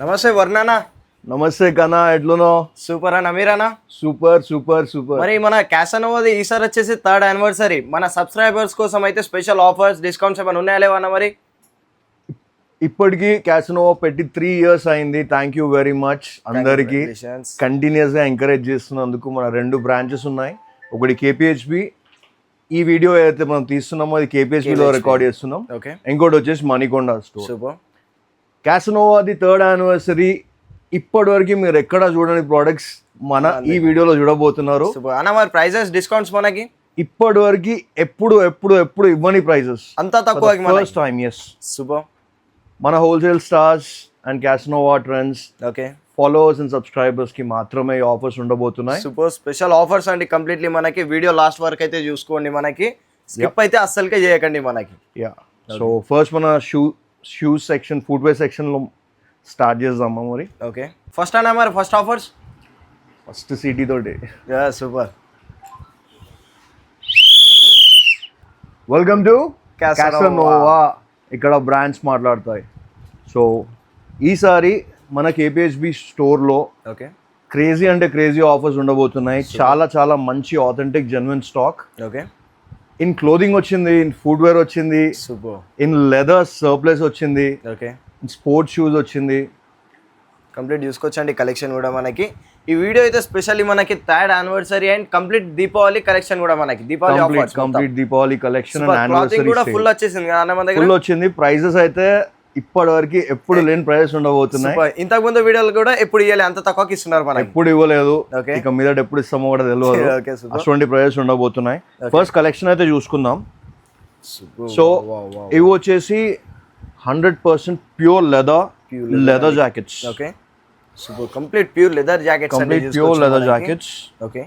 నమస్తే వర్ణనా. నమస్తే కన్నా, ఎట్లునో? సూపర్ అన్న, మీరన్నా? Super super super. మరి మన క్యాసనోవాది ఈసారి వచ్చేసి 3rd యానివర్సరీ. మన సబ్స్క్రైబర్స్ కోసం అయితే స్పెషల్ ఆఫర్స్, డిస్కౌంట్స్ ఏమైనా ఉన్నాయా లేవన్నా? మరి ఇప్పటికి క్యాసనోవా పెట్టి 3 years అయింది. థ్యాంక్ యూ వెరీ మచ్ అందరికి కంటిన్యూస్ గా ఎంకరేజ్ చేస్తున్నందుకు. మన 2 బ్రాంచెస్ ఉన్నాయి, ఒకటి కేపీహెచ్బి. ఈ వీడియో ఏదైతే మనం తీస్తున్నామో అది కేపీహెచ్బి లో రికార్డ్ చేస్తున్నాం. ఇంకోటి వచ్చేసి మణికొండ స్టోర్. క్యాసనోవాది 3rd anniversary. ఇప్పటి వరకు మీరు ఎక్కడ చూడని ప్రోడక్ట్స్ మన ఈ వీడియోలో చూడబోతున్నారు. మరి ప్రైజెస్, డిస్కౌంట్స్ మనకి ఇప్పటి వరకు ఎప్పుడు ఎప్పుడు ఎప్పుడు ఇవ్వని ప్రైజెస్, అంతా తక్కువ ఫస్ట్ టైం. Yes super. మన wholesale stars and Casanova Trends followers and subscribers కి మాత్రమే ఈ ఆఫర్స్ ఉండబోతున్నాయి. సూపర్ స్పెషల్ ఆఫర్స్ అండి. కంప్లీట్లీ మనకి వీడియో లాస్ట్ వరకు అయితే చూసుకోండి, మనకి స్కిప్ అయితే అస్సలకే చేయకండి మనకి. యా, సో ఫస్ట్ మన షూస్ సెక్షన్, ఫుట్వేర్ సెక్షన్ లో స్టార్ట్ చేద్దామా మరి? ఓకే, ఫస్ట్ అన్న మరి ఫస్ట్ ఆఫర్స్ ఫస్ట్ సిటీ తోటి. సూపర్. Welcome to Casanova. ఇక్కడ బ్రాండ్స్ మాట్లాడతాయి. సో ఈసారి మన కేపీహెచ్బి స్టోర్లో క్రేజీ అంటే క్రేజీ ఆఫర్స్ ఉండబోతున్నాయి. చాలా చాలా మంచి authentic genuine stock. Okay, in clothing వచ్చింది, ఇన్ ఫుట్వేర్ వచ్చింది, ఇన్ లెదర్ సర్ప్లస్ వచ్చింది, ఓకే, స్పోర్ట్స్ షూస్ వచ్చింది. కంప్లీట్ చూసుకోవచ్చండి కలెక్షన్ కూడా మనకి. ఈ వీడియో అయితే స్పెషల్లీ మనకి 3rd anniversary and complete Deepavali collection కూడా మనకి. Deepavali offers, complete Deepavali collection and anniversary కూడా ఫుల్ వచ్చేసింది కదా మన దగ్గర. ఫుల్ వచ్చింది. ప్రైజెస్ అయితే ఇప్పటి వరకు ఎప్పుడు లేని ప్రైజెస్ ఉండబోతున్నాయి. ఇంతకు ముందు వీడియోలు కూడా ఎప్పుడు ఇవ్వాలి, అంత తక్కువకి ఇస్తున్నారు మనకి. ఎప్పుడు ఇవ్వలేదు, ఇక మీద ఎప్పుడు ఇస్తామో కూడా తెలియదు. అటువంటి ప్రైజెస్ ఉండబోతున్నాయి. ఫస్ట్ కలెక్షన్ అయితే చూసుకుందాం. సో ఇవి వచ్చేసి 100% pure leather jackets. Okay, super. Complete pure leather jackets, complete pure leather jackets. Okay,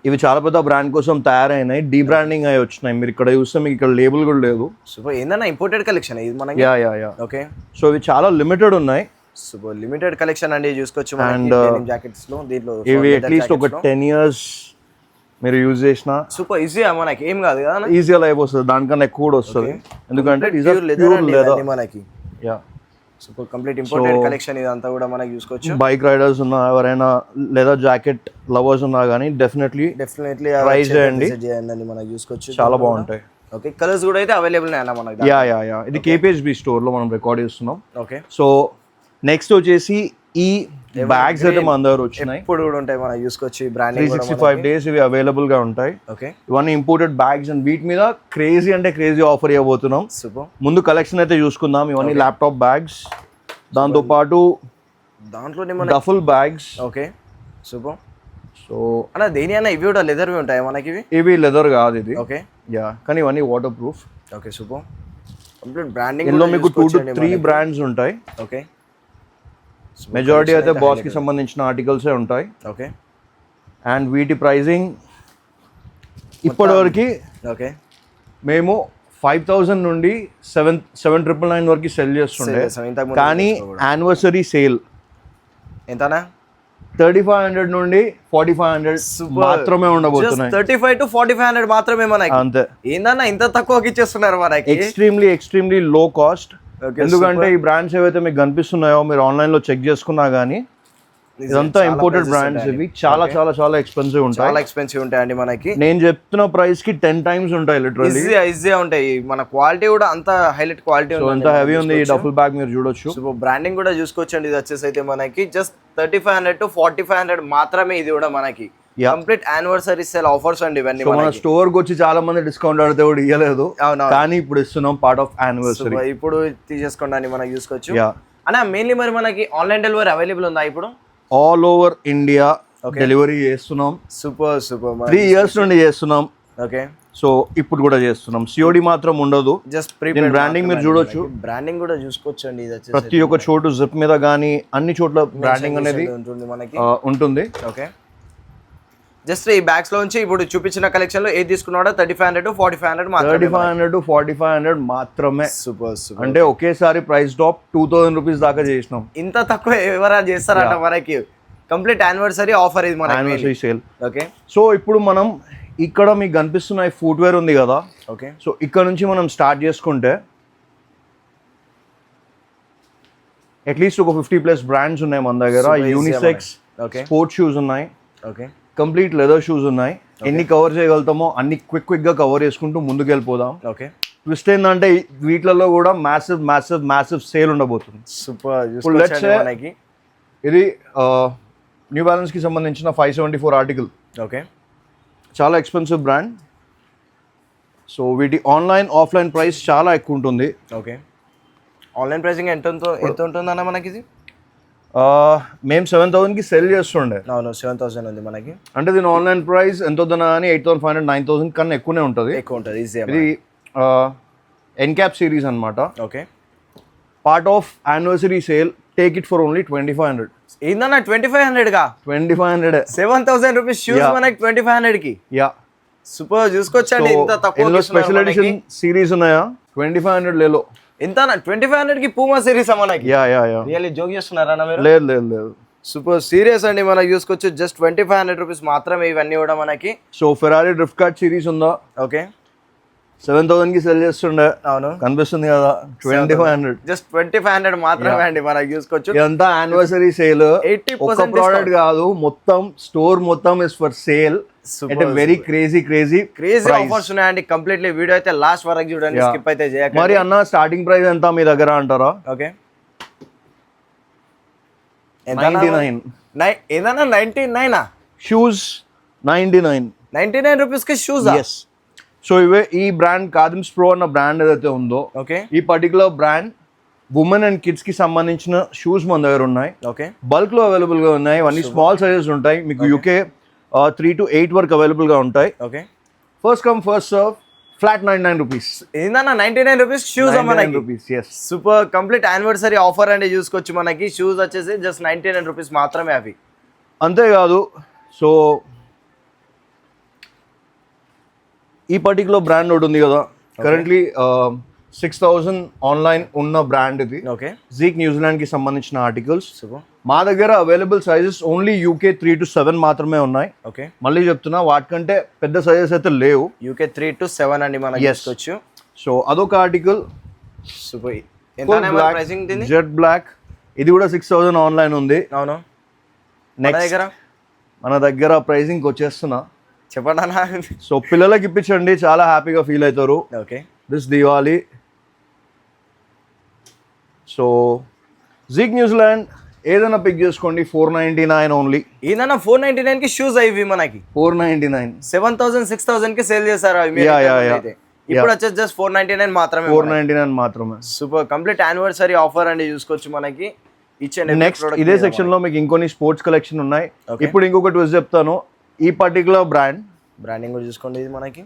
ఇవి చాలా పెద్ద బ్రాండ్ కోసం తయారైనాయి, డీ బ్రాండింగ్ అయి వచ్చినాయి. మీరు ఇక్కడ చూస్తే మీకు ఇక్కడ లేబుల్ కూడా లేదు. సూపర్. ఏందన్నా ఇంపోర్టెడ్ కలెక్షన్ ఇది మనకి? యా. ఓకే, సో ఇవి చాలా లిమిటెడ్ ఉన్నాయి. సూపర్ లిమిటెడ్ కలెక్షన్ అండి, చూసుకోవచ్చు. అండ్ జాకెట్స్ లో దీంట్లో ఇవి అట్లీస్ట్ ఒక 10 years మీరు యూజ్ చేసిన సూపర్ ఈజీ, మనకి ఏం కాదు కదా, ఈజీగా లైఫ్ వస్తుంది. దానికన్నా ఎక్కువ కూడా వస్తుంది, ఎందుకంటే ప్యూర్ లెదర్ మనకి. Yeah, super. Complete imported collection ఇదంతా కూడా మనకి చూసుకోవచ్చు. బైక్ రైడర్స్ ఉన్నా, ఎవరైనా లెదర్ జాకెట్ లవర్స్ ఉన్నా కానీ డెఫినెట్లీ ట్రై చేయండి, మనకి చూసుకోవచ్చు. చాలా బాగుంటాయి. ఓకే, కలర్స్ కూడా అయితే అవైలబుల్ అన్న మనకి. యా. ఇది కేపీహెచ్బి స్టోర్ లో మనం రికార్డ్ చేస్తున్నాం. ఓకే, సో నెక్స్ట్ వచ్చేసి ఈ బ్యాగ్స్ అయితే మన దగ్గర వచ్చినాయి. ఇప్పుడు కూడా ఉంటాయి మనం చూసుకోవచ్చు. బ్రాండింగ్ 365 days ఇవి అవైలబుల్ గా ఉంటాయి. ఓకే, ఇవన్నీ ఇంపోర్టెడ్ బ్యాగ్స్ అండ్ వీటి మీద క్రేజీ అంటే క్రేజీ ఆఫర్ ఇవ్వబోతున్నాం. సూపర్. ముందు కలెక్షన్ అయితే చూసుకుందాం. ఇవన్నీ ల్యాప్టాప్ బ్యాగ్స్, దాంతో పాటు దాంట్లోనే డఫుల్ బ్యాగ్స్. Okay, super. సో అన్న దేని అన్న ఇవి కూడా లెదర్ ఉంటాయి మనకి? ఇవి లెదర్ కాదు ఇది. ఓకే, యా, కానీ ఇవన్నీ water proof. Okay, super. Complete branding ఇందులో మీకు 2 to 3 బ్రాండ్స్ ఉంటాయి. ఓకే, మెజారిటీ అయితే బాస్ కి సంబంధించిన ఆర్టికల్సే ఉంటాయి. ఓకే, అండ్ వీటి ప్రైజింగ్ ఇప్పటివరకు ఓకే మేము 5,000 నుండి 7,999 వరకు సెల్ చేస్తుండే, కానీ యానివర్సరీ సేల్ ఎంతనా 3,500 నుండి 4,500 మాత్రమే ఉండబోతున్నాయి. 35 to 4,500 మాత్రమే మనకి. అంతే. ఏందన్నా ఇంత తక్కువకి ఇచ్చేస్తున్నారు మనకి? ఎక్స్ట్రీమ్లీ లో కాస్ట్. ఎందుకంటే ఈ బ్రాండ్స్ ఏవైతే మీకు కనిపిస్తున్నాయో మీరు ఆన్లైన్ లో చెక్ చేసుకున్నా గానీ ఇదంతా ఇంపోర్టెడ్ బ్రాండ్స్. ఇవి చాలా చాలా చాలా ఎక్స్పెన్సివ్ ఉంటాయి. చాలా ఎక్స్పెన్సివ్ ఉంటాయండి మనకి. నేను చెప్తున్న ప్రైస్ కి 10 times ఉంటాయి లిటరల్లీ. ఈజీగా ఉంటాయి. మన క్వాలిటీ కూడా అంత హైలైట్ క్వాలిటీ ఉంది. అంత హెవీ ఉంది ఈ డఫుల్ బ్యాగ్, మీరు చూడొచ్చు. సో బ్రాండింగ్ కూడా చూసుకోవచ్చండి. ఇది వచ్చేసి అయితే మనకి జస్ట్ 3,500 to 4,500 మాత్రమే. ఇది కూడా మనకి కంప్లీట్ యానివర్సరీ సేల్ ఆఫర్స్ అండి ఇవన్నీ. మన స్టోర్ కి వచ్చి చాలా మంది డిస్కౌంట్ అడితే కూడా ఇవ్వలేదు, కానీ ఇప్పుడు ఇస్తున్నాం పార్ట్ ఆఫ్ యానివర్సరీ. ఇప్పుడు తీసేసుకోండి మనం చూసుకోవచ్చు. అన్న మెయిన్లీ మరి మనకి ఆన్లైన్ డెలివరీ అవైలబుల్ ఉందా ఇప్పుడు? ఆల్ ఓవర్ ఇండియా డెలివరీ చేస్తున్నాం. సూపర్ 3 years నుండి చేస్తున్నాం. ఓకే, సో ఇప్పుడు కూడా చేస్తున్నాం. సిఓడి మాత్రం ఉండదు, జస్ట్ బ్రాండింగ్ మీరు చూడొచ్చు. బ్రాండింగ్ కూడా చూసుకోవచ్చు అండి. ఇది ప్రతి ఒక్క చోటు జిప్ మీద కానీ అన్ని చోట్ల బ్రాండింగ్ అనేది ఉంటుంది. ఓకే, జస్ట్ ఈ బ్యాగ్స్ లో నుంచి ఇప్పుడు చూపించిన కలెక్షన్ లో ఏది తీసుకున్నాడో 3,500 to 4,500 మాత్రమే. సూపర్. అంటే ఒకేసారి ప్రైస్ డ్రాప్ 2,000 రూపీస్ దాకా చేసినాం. ఇంత తక్కువ ఎవరైనా చేస్తారట మనకి? కంప్లీట్ యానివర్సరీ ఆఫర్ ఇది మన యానివర్సరీ సేల్. ఓకే, సో ఇప్పుడు మనం ఇక్కడ మీకు కనిపిస్తున్న ఫుట్వేర్ ఉంది కదా. ఓకే, సో ఇక్కడ నుంచి మనం స్టార్ట్ చేసుకుంటే అట్లీస్ట్ ఒక 50+ బ్రాండ్స్ ఉన్నాయి మన దగ్గర. యూనిసెక్స్ స్పోర్ట్స్ షూస్ ఉన్నాయి, ఓకే కంప్లీట్ లెదర్ షూస్ ఉన్నాయి. ఎన్ని కవర్ చేయగలుగుతామో అన్ని క్విక్గా కవర్ చేసుకుంటూ ముందుకు వెళ్ళిపోదాం. ఓకే ట్విస్ట్ ఏంటంటే వీటిలలో కూడా మ్యాసివ్ సేల్ ఉండబోతుంది. సూపర్. ఇది న్యూ బ్యాలెన్స్ కి సంబంధించిన 574 ఆర్టికల్. ఓకే, చాలా ఎక్స్పెన్సివ్ బ్రాండ్. సో వీటి ఆఫ్లైన్ ప్రైస్ చాలా ఎక్కువ ఉంటుంది. ఓకే, ఆన్లైన్ ప్రైసింగ్ ఎంత ఉంటుందన్న మనకి ఇది? మేము 7,000కి సెల్ చేస్తుండే. అవును, 7,000 ఉంది మనకి. అంటే దీని ఆన్లైన్ ప్రైస్ ఎంత వద్దన్నా కానీ 8,500 9,000 కన్నా ఎక్కువనే ఉంటుంది. ఇది ఎన్క్యాప్ సిరీస్ అన్నమాట. Okay, part of anniversary sale. Take it for only 2,500. ఏందన్నా 2,500 గా? 2,500. 7,000 రూపీస్ షూస్ మనకి 2,500 కి. Yeah, super. చూసుకోవచ్చండి ఇంత తక్కువ. స్పెషల్ ఎడిషన్ సిరీస్ ఉన్నాయా? 2,500 లేలో. ఎంతనా? 2,500 కి పూమా సిరీస్ మనకి. యా రియల్లీ జోక్ చేస్తున్నారా మీరు? లేదు. సూపర్ సీరియస్ అండి. మనకి చూసుకోవచ్చు జస్ట్ 2,500 రూపీస్ మాత్రమే ఇవన్నీ కూడా మనకి. So Ferrari drift cart series ఉందా? ఓకే, 7,000కి సెల్ చేస్తుండే. అవును, కనిపిస్తుంది కదా. 2,500. జస్ట్ 2,500 మాత్రమే అండి మనకి చూసుకోవచ్చు. ఇదంతా యానివర్సరీ సేల్. 80% ప్రోడక్ట్ కాదు, మొత్తం స్టోర్ మొత్తం ఇస్ ఫర్ సేల్. అంటే వెరీ క్రేజీ ఆఫర్స్ ఉన్నాయండి. కంప్లీట్లీ వీడియో అయితే లాస్ట్ వరకు చూడండి, స్కిప్ అయితే చేయకండి. మరి అన్న స్టార్టింగ్ ప్రైస్ ఎంత మీ దగ్గర అంటారా? ఓకే, 99. ఏదన్నా 99 షూస్ 99 రూపీస్ కి షూస్. ఎస్. సో ఈ బ్రాండ్ కాదిమ్స్ ప్రో అన్న బ్రాండ్ ఏదైతే ఉందో, ఓకే, ఈ particular brand women and kids కి సంబంధించిన షూస్ మన దగ్గర ఉన్నాయి. ఓకే, బల్క్ లో అవైలబుల్ గా ఉన్నాయి. అన్ని స్మాల్ సైజెస్ ఉంటాయి. మీకు యూకే 3 to 8 వరకు అవైలబుల్ గా ఉంటాయి. Okay, first come first serve. Flat 99 rupees. ఏందన్నా 99 రూపీస్ షూస్ మనకి. సూపర్. కంప్లీట్ యానివర్సరీ ఆఫర్ అండి చూసుకోవచ్చు. మనకి షూస్ వచ్చేసి జస్ట్ 99 రూపీస్ మాత్రమే అవి. అంతేకాదు, సో ఈ పర్టికులర్ బ్రాండ్ ఒకటి ఉంది కదా, కరెంట్లీ 6,000 ఆన్లైన్ ఉన్న బ్రాండ్ ఇది. ఓకే, జీక్ న్యూజిలాండ్ కి సంబంధించిన ఆర్టికల్స్. సూపర్. మా దగ్గర available sizes only UK 3 to 7 మాత్రమే ఉన్నాయి. ఓకే, మళ్ళీ చెప్తున్నా, వాటికంటే పెద్ద సైజెస్ అయితే లేవు. UK 3 to 7 అండి మనకి చూసుకోవచ్చు. సో అదొక ఆర్టికల్. సూపర్. ఎంత ప్రైసింగ్ దీని? Jet black. ఇది కూడా 6,000 ఆన్లైన్ ఉంది. అవును. నెక్స్ట్ మన దగ్గర ప్రైసింగ్ వచ్చేస్తున్నా, చెప్పండి అన్న. సో పిల్లలకి ఇప్పించండి, చాలా హ్యాపీగా ఫీల్ అవుతారు. Okay, this Diwali. So జీక్ New Zealand ఏదైనా పిక్ చేసుకోండి. 499 ఓన్లీ. ఏదన్నా 499 కి షూస్ అవి మనకి 499. 7,000 6,000 కి సేల్ చేశారు అవి. ఇప్పుడు వచ్చేసి జస్ట్ 499 మాత్రమే. 499 మాత్రమే. సూపర్. కంప్లీట్ యానివర్సరీ ఆఫర్ అండి చూసుకోవచ్చు మనకి. నెక్స్ట్ ఇదే సెక్షన్ లో మీకు ఇంకొన్ని స్పోర్ట్స్ కలెక్షన్ ఉన్నాయి. ఇప్పుడు ఇంకొక ట్విస్ట్ చెప్తాను. ఈ పర్టికులర్ బ్రాండింగ్ కూడా చూసుకోండి. ఇది మనకి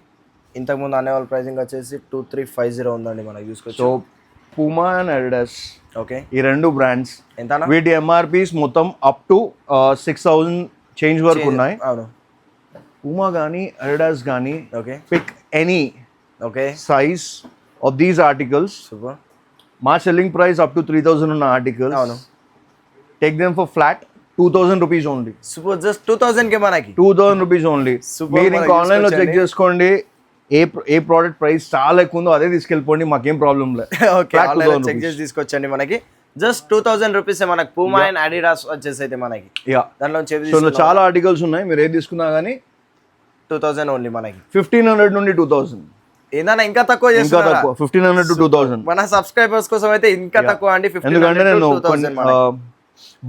ఇంతకు ముందు అనేవాళ్ళ ప్రైసింగ్ వచ్చేసి 2,350 ఉందండి మనకి చూసుకోవచ్చు. So Puma and Adidas. Okay, ఈ రెండు బ్రాండ్స్ ఎంత? వీటి MRPs మొత్తం అప్ టు 6,000 చేంజ్ వరకు ఉన్నాయి. అవును. పూమా కానీ అడిడాస్ కానీ, okay, pick any okay size of these articles. Super. మా సెల్లింగ్ ప్రైస్ అప్ టు 3,000 ఉన్న ఆర్టికల్స్. అవును. Take them for flat 2,000 rupees only. Super. Just 2,000 కి మనకి 2,000 రూపీస్ ఓన్లీ. మీరు ఇంకా ఆన్లైన్ లో చెక్ చేసుకోండి. ఏ ప్రోడక్ట్ ప్రైస్ చాలా ఎక్కువ ఉందో అదే తీసుకెళ్ళిపోండి, మాకేం ప్రాబ్లం లేదు. ఓకే, ఆన్లైన్ చెక్ చేసి తీసుకొచ్చండి. మనకి జస్ట్ 2,000 రూపీస్ మనకి పూమా అండ్ అడిడాస్ వచ్చేసి అయితే మనకి. దాంట్లో చాలా ఆర్టికల్స్ ఉన్నాయి. మీరు ఏది తీసుకున్నా కానీ 2,000 ఓన్లీ మనకి. 1,500 నుండి 2,000. ఏదైనా ఇంకా తక్కువ చేస్తున్నారా? 1,500 to 2,000. మన సబ్స్క్రైబర్స్ కోసం అయితే ఇంకా తక్కువ అండి. ఎందుకంటే నేను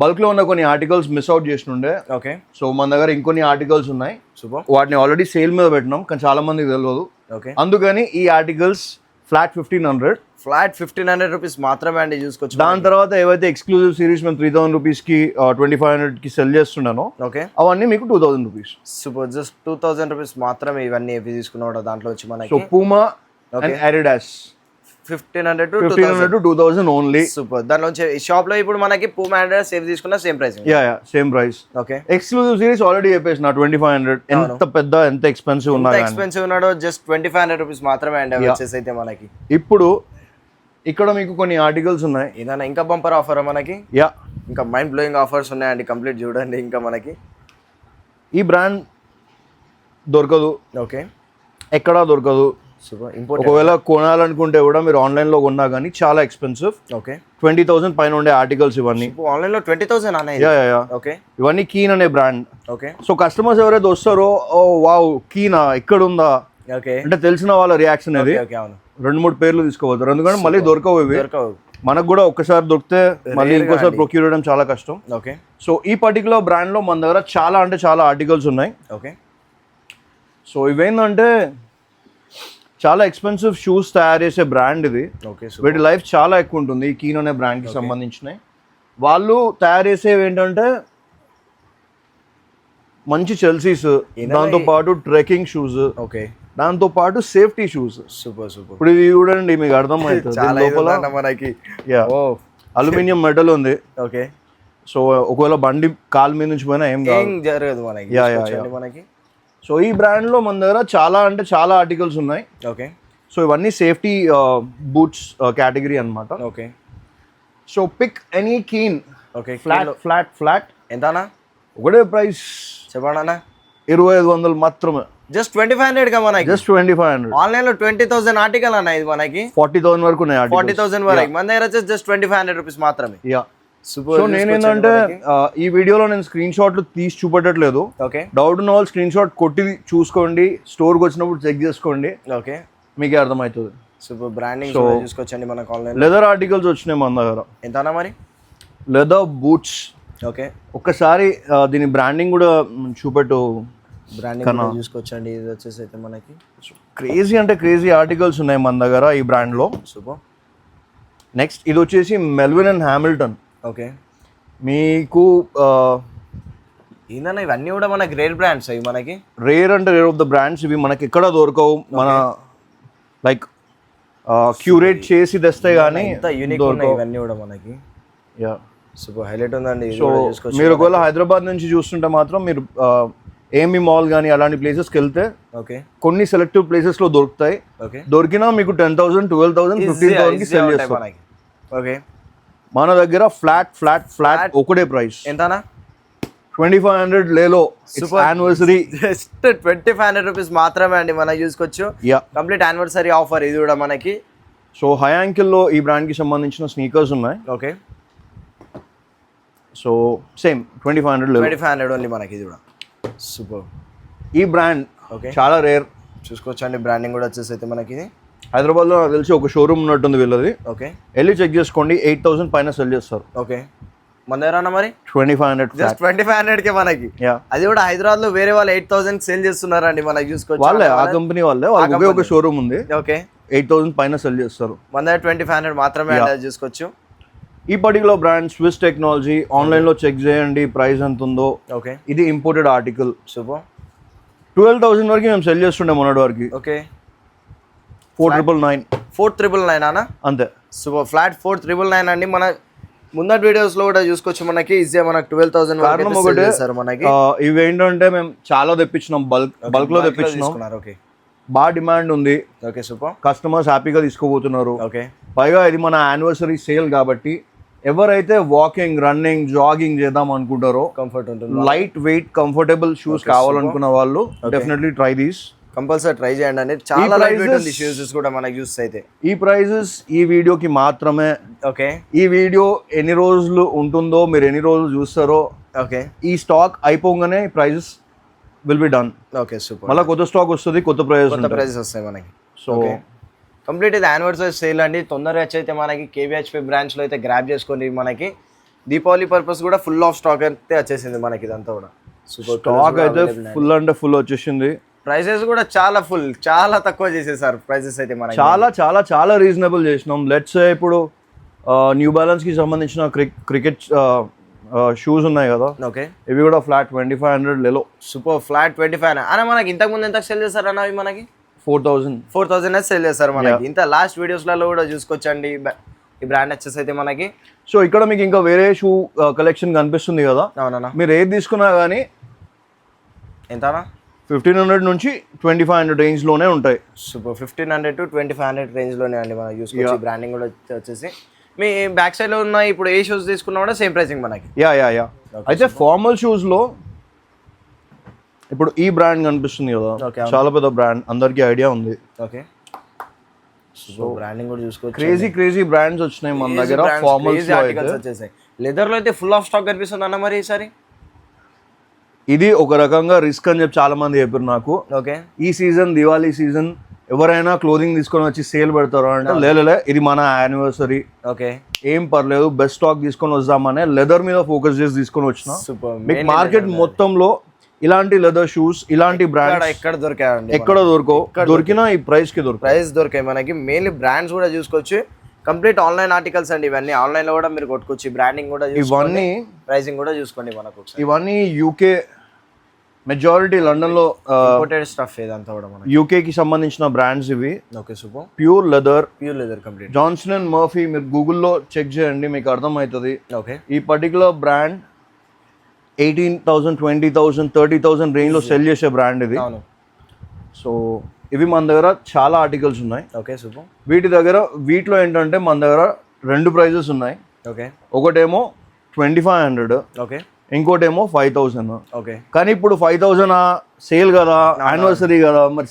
బల్క్ లో ఉన్న కొన్ని ఆర్టికల్స్ మిస్ అవుట్ చేసినుండే. ఓకే, సో మన దగ్గర ఇంకొన్ని ఆర్టికల్స్ ఉన్నాయి. సూపర్. వాటిని ఆల్రెడీ సేల్ మీద పెట్టినాం, కానీ చాలా మందికి తెలియదు. ఓకే, అందుకని ఈ ఆర్టికల్స్ ఫ్లాట్ 1,500. ఫ్లాట్ 1,500 రూపీస్ మాత్రమే అండి చూసుకోవచ్చు. దాని తర్వాత ఏవైతే ఎక్స్క్లూజివ్ సిరీస్ మేము 3,000 రూపీస్ కి 2,500 కి సెల్ చేస్తున్నానో, ఓకే, అవన్నీ మీకు 2,000 రూపీస్. సూపర్. జస్ట్ 2,000 రూపీస్ మాత్రమే ఇవన్నీ ఏవి తీసుకున్నాడు దాంట్లో వచ్చి మనకి. So Puma and Adidas 1,500 to 2,000 only. Super. దాంట్లో షాప్ లో ఇప్పుడు మనకి పూమా అండ్ సేవ్ తీసుకున్న same price. Same price. Okay, exclusive series already చెప్పేసిన 2,500. ఎంత ఎక్స్పెన్సివ్ ఉన్నాడో జస్ట్ 2,500 రూపీస్ మాత్రమే అండి వచ్చేసి అయితే మనకి. ఇప్పుడు ఇక్కడ మీకు కొన్ని ఆర్టికల్స్ ఉన్నాయి. ఏదైనా ఇంకా బంపర్ ఆఫర్ మనకి. ఇంకా మైండ్ బ్లోయింగ్ ఆఫర్స్ ఉన్నాయండి. కంప్లీట్ చూడండి. ఇంకా మనకి ఈ బ్రాండ్ దొరకదు, ఓకే, ఎక్కడా దొరకదు. Super import. ఒకవేళ కొనాలనుకుంటే కూడా మీరు ఆన్లైన్లో కొన్నా కానీ చాలా ఎక్స్పెన్సివ్. ఓకే 20,000 పైన ఉండే ఆర్టికల్స్ ఇవన్నీ. ఆన్లైన్లో 20,000 అన్న. యా. ఓకే ఇవన్నీ కీన్ అనే బ్రాండ్. ఓకే సో కస్టమర్స్ ఎవరైతే వస్తారో ఓ వావ్ కీనా ఇక్కడ ఉందా ఓకే అంటే తెలిసిన వాళ్ళ రియాక్షన్ అది. ఓకే అవును 2-3 పేర్లు తీసుకోవద్దు, ఎందుకంటే మళ్ళీ దొరకవు ఇవి. మనకు కూడా ఒక్కసారి దొరికితే మళ్ళీ ఇంకోసారి ప్రొక్యూర్ చేయడం చాలా కష్టం. ఓకే సో ఈ పర్టికులర్ బ్రాండ్లో మన దగ్గర చాలా అంటే చాలా ఆర్టికల్స్ ఉన్నాయి. ఓకే సో ఇవేంటంటే చాలా ఎక్స్పెన్సివ్ షూస్ తయారు చేసే బ్రాండ్ ఇది. ఓకే వీటి లైఫ్ చాలా ఎక్కువ ఉంటుంది. ఈ కీన్ అనే బ్రాండ్కి సంబంధించినవి వాళ్ళు తయారు చేసేవి ఏంటంటే మంచి చెల్సీస్, దాంతో పాటు ట్రెక్కింగ్ షూస్, ఓకే దాంతో పాటు సేఫ్టీ షూస్. Super super. ఇప్పుడు ఇది చూడండి మీకు అర్థమవుతుంది, లోపల మనకి అల్యూమినియం మెటల్ ఉంది. ఓకే సో ఒకవేళ బండి కాలు మీద నుంచి పోయినా ఏం జరగదు మనకి. మనకి సో ఈ బ్రాండ్లో మన దగ్గర చాలా అంటే చాలా ఆర్టికల్స్ ఉన్నాయి. ఓకే సో ఇవన్నీ సేఫ్టీ బూట్స్ కేటగిరీ అన్నమాట. Okay so pick any keen. Okay flat ఎంతనా? ఒకటే ప్రైస్ చెప్పండి. 2,500 మాత్రమే. జస్ట్ 2,500 గా మనకి. జస్ట్ 2,500. ఆన్లైన్ లో 20,000 ఆర్టికల్ అన్న ఇది మనకి. 40,000 వరకు ఉన్నాయి. 40,000 వరకు మన దగ్గర వచ్చేసి జస్ట్ 2,500 రూపీస్ మాత్రమే. యా సో నేనేంటంటే ఈ వీడియోలో నేను స్క్రీన్ షాట్లు తీసి చూపెట్టట్లేదు. ఓకే డౌట్ ఉన్న వాళ్ళు స్క్రీన్ షాట్ కొట్టి చూసుకోండి, స్టోర్కి వచ్చినప్పుడు చెక్ చేసుకోండి, ఓకే మీకే అర్థమవుతుంది. సూపర్ బ్రాండింగ్ చూసుకోవచ్చండి మనకు ఆన్లైన్. లెదర్ ఆర్టికల్స్ వచ్చినాయి మన దగ్గర. ఎంతనా మరి? Leather boots. ఓకే ఒక్కసారి దీని బ్రాండింగ్ కూడా చూపెట్టు. బ్రాండింగ్ చూసుకోవచ్చండి. ఇది వచ్చేసి అయితే మనకి క్రేజీ అంటే క్రేజీ ఆర్టికల్స్ ఉన్నాయి మన దగ్గర ఈ బ్రాండ్లో. సూపర్. నెక్స్ట్ ఇది వచ్చేసి మెల్విన్ అండ్ హ్యామిల్టన్. ఓకే మీకు ఏందన్నా ఇవన్నీ కూడా మనకి రేర్ బ్రాండ్స్ అవి మనకి. రేర్ అంటే రేర్ ఆఫ్ ద బ్రాండ్స్ ఇవి మనకి ఎక్కడ దొరకవు. మన లైక్ క్యూరేట్ చేసి తెస్తే కానీ యూనిక్ ఉన్నాయి ఇవన్నీ కూడా మనకి. యా సూపర్ హైలైట్ ఉందండి. సో మీరు ఒకవేళ హైదరాబాద్ నుంచి చూస్తుంటే మాత్రం మీరు ఏమి మాల్ కానీ అలాంటి ప్లేసెస్కి వెళ్తే ఓకే కొన్ని సెలెక్టివ్ ప్లేసెస్లో దొరుకుతాయి. ఓకే దొరికినా మీకు 10,000, 12,000, 15,000కి సెల్ చేస్తాం. ఓకే మన దగ్గర ఫ్లాట్ ఒకటే ప్రైస్. ఎంతనా? 2,500 లేలో యానివర్సరీ. జస్ట్ 2,500 రూపీస్ మాత్రమే అండి మనం చూసుకోవచ్చు. కంప్లీట్ యానివర్సరీ ఆఫర్ ఇది కూడా మనకి. సో హై యాంకిల్లో ఈ బ్రాండ్కి సంబంధించిన స్నీకర్స్ ఉన్నాయి. ఓకే సో సేమ్ 2,500 ఓన్లీ మనకి ఇది కూడా. సూపర్. ఈ బ్రాండ్ ఓకే చాలా రేర్ చూసుకోవచ్చు అండి. బ్రాండింగ్ కూడా వచ్చేసి అయితే మనకి హైదరాబాద్లో నాకు తెలిసి ఒక షోరూమ్ ఉన్నట్టుంది వీళ్ళది. ఓకే వెళ్ళి చెక్ చేసుకోండి. 8,000 పైన సెల్ చేస్తారు. ఓకే మన దగ్గర అన్న మరి 2,500. జస్ట్ 2,500కే మనకి. అది కూడా హైదరాబాద్ లో వేరే వాళ్ళు 8,000 సేల్ చేస్తున్నారండి మనకి చూసుకోవచ్చు. వాళ్ళే ఆ కంపెనీ వాళ్ళే, వాళ్ళకి ఒక షోరూమ్ ఉంది. ఓకే 8,000 పైన సెల్ చేస్తారు. మన దగ్గర 2,500 మాత్రమే చూసుకోవచ్చు. ఈ particular brand Swiss technology. Online లో చెక్ చేయండి ప్రైస్ ఎంత ఉందో. ఓకే ఇది ఇంపోర్టెడ్ ఆర్టికల్. సూపర్. 12,000 వరకు మేము సెల్ చేస్తుండే మొన్నటి వరకు. ఓకే 4,999 అన్న అంతే. సూపర్ ఫ్లాట్ 4,999 అండి. మన ముందటి వీడియోస్ లో కూడా చూసుకోవచ్చు మనకి ఈజీ మనకి 12,000 కారణం ఒకటే మనకి. ఇవి ఏంటంటే మేము చాలా తెప్పించినాం, బల్క్ లో తెప్పించినాం. ఓకే బాగా డిమాండ్ ఉంది. Okay super. కస్టమర్స్ హ్యాపీగా తీసుకోబోతున్నారు. ఓకే పైగా ఇది మన యానివర్సరీ సేల్ కాబట్టి ఎవరైతే వాకింగ్, రన్నింగ్, జాగింగ్ చేద్దాం అనుకుంటారో, కంఫర్ట్ ఉంటుంది, లైట్ వెయిట్ కంఫర్టబుల్ షూస్ కావాలనుకున్న వాళ్ళు definitely try these. Compulsory try చేయండి అండి. చాలా లైట్ వెయిట్ ఉంది షూస్ కూడా మనకి చూస్తే అయితే. ఈ ప్రైజెస్ ఈ వీడియోకి మాత్రమే. ఓకే ఈ వీడియో ఎన్ని రోజులు ఉంటుందో, మీరు ఎన్ని రోజులు చూస్తారో, ఓకే ఈ స్టాక్ అయిపోగానే prices will be done. Okay super. మళ్ళీ కొత్త స్టాక్ వస్తుంది, కొత్త ప్రైజెస్ వస్తాయి మనకి. సో కంప్లీట్ ఇది యానివర్సరీ సేల్ అండి. తొందరగా వచ్చి అయితే కేబిహెచ్పి బ్రాంచ్లో అయితే గ్రాప్ చేసుకోండి. మనకి దీపావళి పర్పస్ కూడా ఫుల్ ఆఫ్ స్టాక్ అయితే వచ్చేసింది మనకి. ఇదంతా కూడా సూపర్ స్టాక్ అయితే ఫుల్ అంటే ఫుల్ వచ్చేసింది. ప్రైసెస్ కూడా చాలా తక్కువ చేసేసారు ప్రైసెస్ అయితే మనకి. చాలా రీజనబుల్ చేసినాం. లెట్స్ ఇప్పుడు న్యూ బ్యాలెన్స్ కి సంబంధించిన క్రికెట్ షూస్ ఉన్నాయి కదా. ఓకే ఇవి కూడా ఫ్లాట్ 2,500 లేలో. సూపర్ ఫ్లాట్ 25 అన్న. మనకి ఇంతకు ముందు ఎంత సేల్ చేస్తారు అన్న అవి మనకి? 4,000 సేల్ చేస్తారు మనకి. ఇంత లాస్ట్ వీడియోస్లలో కూడా చూసుకోవచ్చండి ఈ బ్రాండ్ వచ్చేసి అయితే మనకి. సో ఇక్కడ మీకు ఇంకా వేరే షూ కలెక్షన్ కనిపిస్తుంది కదా. అవునా? మీరు ఏది తీసుకున్నా కానీ ఎంతనా? 1,500 నుంచి 2,500 రేంజ్ లోనే ఉంటాయి. సూపర్ 1,500 to 2,500 రేంజ్ లోనే అండి మనం చూసుకోవచ్చు. బ్రాండింగ్ కూడా వచ్చేసి మీ బ్యాక్ సైడ్ లో ఉన్న ఇప్పుడు ఏ షూస్ తీసుకున్నా కూడా సేమ్ ప్రైసింగ్ మనకి. యా అయితే ఫార్మల్ షూస్ లో ఇప్పుడు ఈ బ్రాండ్ కనిపిస్తుంది కదా, చాలా పెద్ద బ్రాండ్, అందరికీ ఐడియా ఉంది. ఓకే సో బ్రాండింగ్ కూడా చూసుకోవచ్చు. క్రేజీ బ్రాండ్స్ వచ్చినాయి మన దగ్గర. ఫార్మల్స్ ఆర్టికల్స్ వచ్చేసాయి. లెదర్ లో అయితే ఫుల్ ఆఫ్ స్టాక్ కనిపిస్తుంది అన్న మరి ఈసారి. ఇది ఒక రకంగా రిస్క్ అని చెప్పి చాలా మంది చెప్పారు నాకు. ఓకే, ఈ సీజన్ దివాళీ సీజన్ ఎవరైనా క్లోదింగ్ తీసుకొని వచ్చి సేల్ పెడతారు అంటే లేలే, ఇది మన యానివర్సరీ, ఓకే ఏం పర్లేదు బెస్ట్ స్టాక్ తీసుకొని వద్దామనే లెదర్ మీద ఫోకస్ చేసి తీసుకొని వచ్చిన. సూపర్. మీకు మార్కెట్ మొత్తంలో ఇలాంటి లెదర్ షూస్ ఇలాంటి బ్రాండ్స్ ఎక్కడ దొరికాయండి? ఎక్కడ దొరికినా ఈ ప్రైస్ కి దొరికాయి మనకి. మెయిన్లీ బ్రాండ్స్ కూడా చూసుకోవచ్చు. కంప్లీట్ ఆన్లైన్ ఆర్టికల్స్ అండి ఇవన్నీ. ఆన్లైన్ లో కూడా మీరు కొట్టుకోవచ్చు. బ్రాండింగ్ కూడా ఇవన్నీ, ప్రైసింగ్ కూడా చూసుకోండి మనకు. ఇవన్నీ యూకే మెజారిటీ లండన్ లో ఇంపోర్టెడ్ స్టఫ్ ఇదంతా కూడా మనకి యూకే కి సంబంధించిన బ్రాండ్స్ ఇవి. Okay super. Pure leather complete. Johnson and Murphy మీరు గూగుల్లో చెక్ చేయండి, మీకు అర్థమవుతుంది. ఓకే, ఈ పర్టికులర్ బ్రాండ్ 18,000 20,000 30,000 రేంజ్ లో సెల్ చేసే బ్రాండ్ ఇది. అవును. సో ఇవి మన దగ్గర చాలా ఆర్టికల్స్ ఉన్నాయి. Okay super. వీటిలో ఏంటంటే మన దగ్గర రెండు ప్రైజెస్ ఉన్నాయి. ఓకే, ఒకటేమో 2500, ఓకే, ఇంకోటేమో 5000. ఓకే, కానీ ఇప్పుడు 5000 సేల్ కదా, యానివర్సరీ కదా, మరి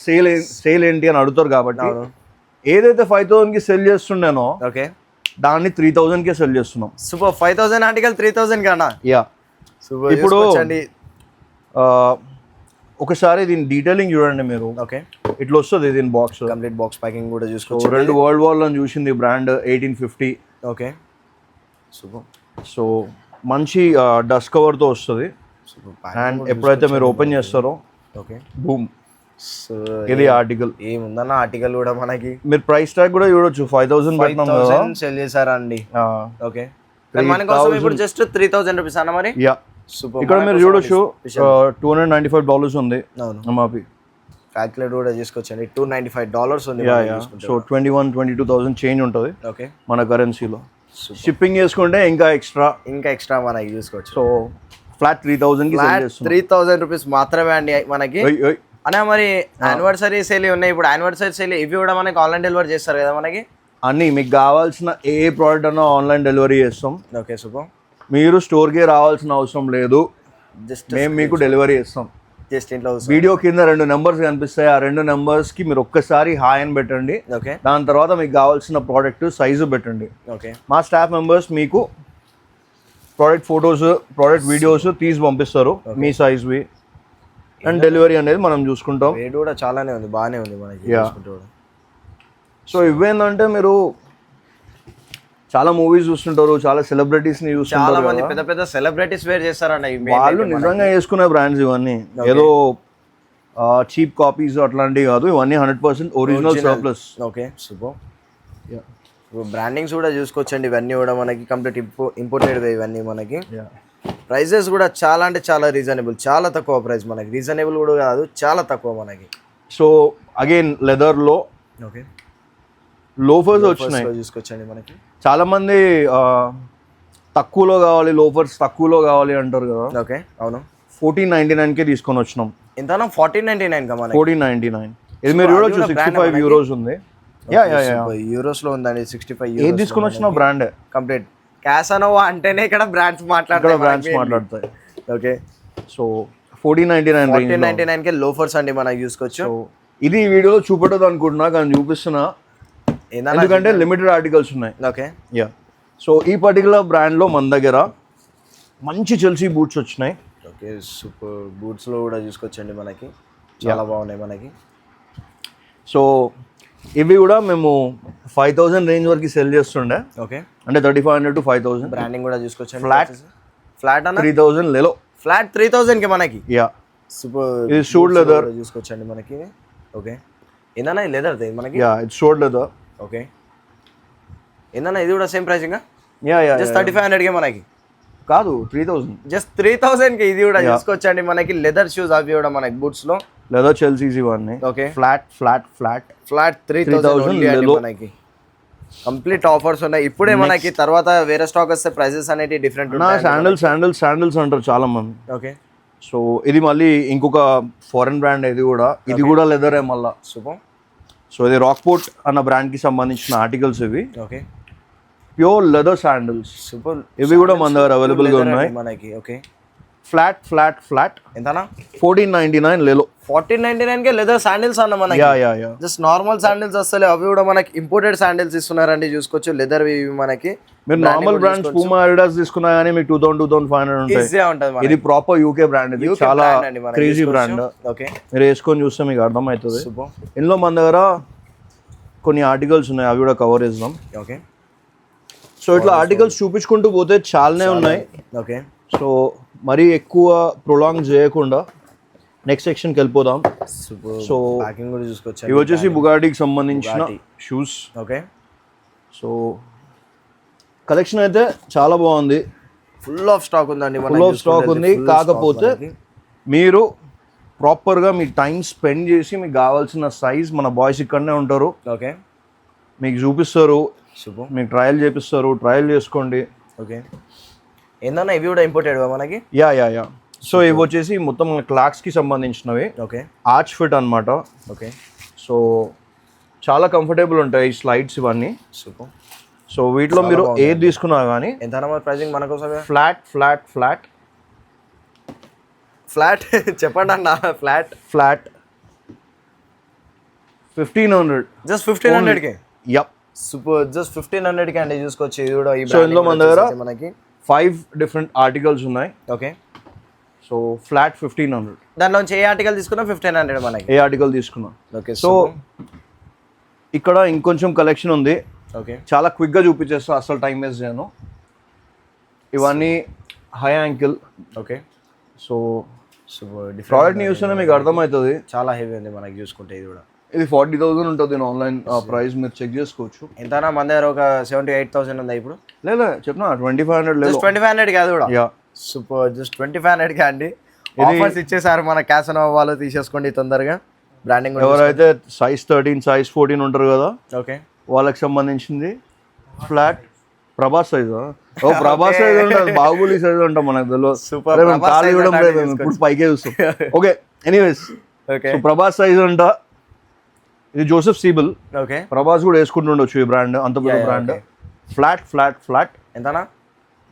సేల్ ఏంటి అని అడుగుతారు. కాబట్టి ఏదైతే 5000 కి సెల్ చేస్తుండేనో ఓకే దాన్ని 3000 కే సెల్ చేస్తున్నాం. సూపర్. 5000 ఆర్టికల్ 3000 కానా? యా. సూపర్. ఇప్పుడు ఒకసారి దీని డీటెయిలింగ్ చూడండి మీరు. ఓకే, ఇట్లా వస్తుంది దీని బాక్స్, కంప్లీట్ బాక్స్ ప్యాకింగ్ కూడా చూసుకోవచ్చు. రెండు వరల్డ్ వార్ లో చూసింది బ్రాండ్ 1850. Okay super. సో మంచి డస్ట్ కవర్ తో వస్తుంది. అండ్ ఎప్పుడైతే మీరు ఓపెన్ చేస్తారో ఓకే బూమ్, ఇది ఆర్టికల్. ఏముందన్న ఆర్టికల్ కూడా మనకి మీరు ప్రైస్ ట్యాగ్ కూడా చూడొచ్చు. 5000 సెల్ చేశారా అండి? ఓకే, మన కోసం ఇప్పుడు జస్ట్ 3000 రూపీస్ అన్న మరి. యా, ఇక్కడ మీరు చూడొచ్చు $295 ఉంది ఎంఆర్పి. క్యాల్కులేట్ కూడా చేసుకోవచ్చండి. $295 ఉంది. సో 21,000-22,000 చేంజ్ ఉంటుంది ఓకే మన కరెన్సీలో. షిప్పింగ్ చేసుకుంటే ఇంకా ఎక్స్ట్రా మనకి చూసుకోవచ్చు. సో ఫ్లాట్ 3,000 కి 3,000 రూపీస్ మాత్రమే అండి మనకి. అనే మరి యానివర్సరీ సేల్ ఉన్నాయి. ఇప్పుడు యానివర్సరీ సేల్ ఇవి కూడా మనకి ఆన్లైన్ డెలివరీ చేస్తారు కదా మనకి. అన్ని మీకు కావాల్సిన ఏ ప్రోడక్ట్ అన్నా ఆన్లైన్ డెలివరీ చేస్తాం. Okay super. మీరు స్టోర్కి రావాల్సిన అవసరం లేదు, మేము మీకు డెలివరీ చేస్తాం. జస్ట్ ఇంట్లో వీడియో కింద 2 నెంబర్స్ కనిపిస్తాయి. ఆ 2 నెంబర్స్ కి మీరు ఒక్కసారి హాయ్ అని పెట్టండి. ఓకే, దాని తర్వాత మీకు కావాల్సిన ప్రోడక్ట్ సైజు పెట్టండి. ఓకే, మా స్టాఫ్ మెంబర్స్ మీకు ప్రోడక్ట్ ఫొటోస్, ప్రోడక్ట్ వీడియోస్ తీసి పంపిస్తారు మీ సైజ్వి. అండ్ డెలివరీ అనేది మనం చూసుకుంటాం. రేట్ కూడా చాలానే ఉంది, బాగానే ఉంది మనకి. సో ఇవేంటంటే మీరు చాలా మూవీస్ చూస్తుంటారు, చాలా సెలబ్రిటీస్ ని చూస్తుంటారు. చాలా మంది పెద్ద పెద్ద సెలబ్రిటీస్ వేర్ చేస్తారంట. వాళ్ళు నిజంగా వేసుకునే బ్రాండ్స్ ఇవన్నీ, ఏదో చీప్ కాపీస్ అట్లాంటివి కాదు. ఇవన్నీ 100% original surplus. Okay super. Brandings కూడా చూసుకోవచ్చండి. ఇవన్నీ కూడా మనకి కంప్లీట్ ఇంపోర్టెడ్ ఇవన్నీ మనకి. ప్రైజెస్ కూడా చాలా అంటే చాలా రీజనబుల్, చాలా తక్కువ ప్రైస్ మనకి. రీజనబుల్ కూడా కాదు, చాలా తక్కువ మనకి. సో అగైన్ లెదర్ లో ఓకే లోఫర్స్ వచ్చినాయి చూసుకోవచ్చండి మనకి. చాలా మంది తక్కువలో కావాలి, లోఫర్స్ తక్కువలో కావాలి అంటారు కదా. ఓకే అవును. 1499 కే తీసుకొని వచ్చినాం. ఎంతనా? 1499 కా మనకి. 1499. ఇది మీరు చూడొచ్చు. 65 euros ఉంది. యూరోస్ లో ఉందండి. 65 ఏది తీసుకొని వచ్చిన బ్రాండ్ కంప్లీట్ క్యాసనోవా అంటేనే ఇక్కడ బ్రాండ్స్ మాట్లాడతాయి. ఓకే సో 1499 కే లోఫర్స్ అండి మనకి చూసుకోవచ్చు. ఇది ఈ వీడియోలో చూపెట్టదు అనుకుంటున్నా, కానీ చూపిస్తున్నా ఎందుకంటే లిమిటెడ్ ఆర్టికల్స్ ఉన్నాయి. Okay yeah. సో ఈ పర్టికులర్ బ్రాండ్ లో మన దగ్గర మంచి చెల్సీ బూట్స్ వచ్చినాయి. Okay super. బూట్స్ లో కూడా చూసుకోవచ్చండి మనకి, చాలా బాగున్నాయి మనకి. సో ఇవి కూడా మేము 5000 రేంజ్ వరకు సెల్ చేస్తుండే. ఓకే, అంటే 3500 to 5000. బ్రాండింగ్ కూడా చూసుకోవచ్చండి. ఫ్లాట్ అన్న 3000 లేలో. ఫ్లాట్ 3000 కి మనకి. Yeah super. ఇది షూడ్ లెదర్ చూసుకోవచ్చండి మనకి. ఓకే ఏందన్నా లెదర్ మనకి. Yeah it's suede leather. Okay ఏందన్నా ఇది కూడా same pricing. Yeah yeah just 3500 కే మనకి. కాదు 3000. జస్ట్ 3000 కి ఇది కూడా చూసుకోవచ్చండి మనకి. లెదర్ షూస్ అవి కూడా మనకి బూట్స్ లో లెదర్ చెల్సీస్ ఇవన్నీ. ఓకే ఫ్లాట్ 3000 మనకి. కంప్లీట్ ఆఫర్స్ ఉన్నాయి ఇప్పుడే మనకి. తర్వాత వేరే స్టాక్ వస్తే ప్రైసెస్ అనేది డిఫరెంట్ ఉంటాయి. శాండిల్స్ అంటారు చాలా మంది. ఓకే సో ఇది మళ్ళీ ఇంకొక ఫారెన్ బ్రాండ్. ఇది కూడా లెదరే మళ్ళా. సూపర్. సో ఇది రాక్పోర్ట్ అన్న బ్రాండ్ కి సంబంధించిన ఆర్టికల్స్ ఇవి. Okay pure leather sandals. Super. ఇవి కూడా మన దగ్గర అవైలబుల్ గా ఉన్నాయి మనకి. ఓకే ఫ్లాట్ ఫ్లాట్ ఫ్లాట్ ఎంతనా 1499 లేలో 1499 కే లెదర్ శాండిల్స్ అన్న మనకి యా జస్ట్ నార్మల్ శాండిల్స్ వస్తలే, అవి కూడా మనకి ఇంపోర్టెడ్ శాండిల్స్ ఇస్తున్నారండి. చూసుకోవచ్చు లెదర్ ఇవి మనకి. మీరు నార్మల్ బ్రాండ్స్ పూమా అడిడాస్ తీసుకున్నా కానీ మీకు 2000-2500 ఉంటాయి. ఈజీగా ఉంటుంది. ఇది ప్రాపర్ యూకే బ్రాండ్, ఇది చాలా క్రేజీ బ్రాండ్. ఓకే, మీరు వేసుకొని చూస్తే మీకు అర్థమవుతుంది. ఇందులో మన దగ్గర కొన్ని ఆర్టికల్స్ ఉన్నాయి, అవి కూడా కవర్ చేద్దాం. ఓకే, సో ఇట్లా ఆర్టికల్స్ చూపించుకుంటూ పోతే చాలానే ఉన్నాయి. ఓకే, సో మరీ ఎక్కువ ప్రొలాంగ్ చేయకుండా నెక్స్ట్ సెక్షన్కి వెళ్ళిపోదాం. సో ప్యాకింగ్ కూడా చూసుకోవచ్చు. ఇవి వచ్చేసి బుగాటికి సంబంధించిన షూస్. ఓకే, సో కలెక్షన్ అయితే చాలా బాగుంది, ఫుల్ ఆఫ్ స్టాక్ ఉందండి, ఫుల్ ఆఫ్ స్టాక్ ఉంది. కాకపోతే మీరు ప్రాపర్గా మీ టైం స్పెండ్ చేసి మీకు కావాల్సిన సైజ్, మన బాయ్స్ ఇక్కడనే ఉంటారు, ఓకే, మీకు చూపిస్తారు, సూపర్, మీకు ట్రయల్ చేపిస్తారు, ట్రయల్ చేసుకోండి. ఓకే, ఏందన్నా ఇవి కూడా ఇంపోర్టెడ్ మనకి. యా సో ఇవి వచ్చేసి మొత్తం క్లాక్స్కి సంబంధించినవి. ఓకే, ఆర్చ్ ఫిట్ అనమాట. ఓకే, సో చాలా కంఫర్టబుల్ ఉంటాయి ఈ స్లైడ్స్ ఇవన్నీ. సూపర్. సో వీటిలో మీరు ఏది తీసుకున్నా కానీ ఎంత ప్రైజింగ్ మన కోసం? ఫ్లాట్ ఫ్లాట్ ఫ్లాట్ ఫ్లాట్ చెప్పండి అన్న. ఫ్లాట్ 1500, జస్ట్ 1500కి. యప్, సూపర్, జస్ట్ 1500కి అండి. చూసుకోవచ్చు ఇది కూడా. సో ఇందులో మన దగ్గర మనకి 5 డిఫరెంట్ ఆర్టికల్స్ ఉన్నాయి. Okay, so flat 1500. దానిలోంచి ఏ ఆర్టికల్ తీసుకున్నా 1500 మనకి, ఏ ఆర్టికల్ తీసుకున్నా. ఓకే, సో ఇక్కడ ఇంకొంచెం కలెక్షన్ ఉంది. ఓకే, చాలా క్విక్గా చూపించేస్తా, అసలు టైం వేస్ట్ చేయను. ఇవన్నీ high ankle. Okay, so super. ప్రోడక్ట్ని చూస్తేనే మీకు అర్థమవుతుంది, చాలా హెవీ ఉంది మనకి. చూసుకుంటే ఇది కూడా ఇది 40,000 ఉంటుంది ఆన్లైన్ ప్రైస్, మీరు చెక్ చేసుకోవచ్చు. ఎంతనా మన దగ్గర ఒక 78,000 ఉందా ఇప్పుడు? లేదా చెప్పిన 2500 లేదు, 2500 కాదు కూడా. యా, సూపర్, జస్ట్ 2500 అండి. ఆఫర్స్ ఇచ్చేసారు మన క్యాసనోవా వాళ్ళు. తీసేసుకోండి తొందరగా. బ్రాండింగ్ ఎవరైతే సైజ్ 13 సైజ్ 14 ఉంటారు కదా, ఓకే, వాళ్ళకి సంబంధించింది flat. Prabhas size, Prabhas size ఉంటుంది, బాహుబలి సైజ్ ఉంటాం మనకు తెలియదు. సూపర్, ఇప్పుడు పైకే చూస్తాం. Okay, anyways, okay, Prabhas size ఉంటా. ఇది జోసెఫ్ సీబుల్. ఓకే, ప్రభాస్ కూడా వేసుకుంటుండొచ్చు ఈ బ్రాండ్, అంత పెద్ద బ్రాండ్. ఫ్లాట్ ఫ్లాట్ ఫ్లాట్ ఎంతనా?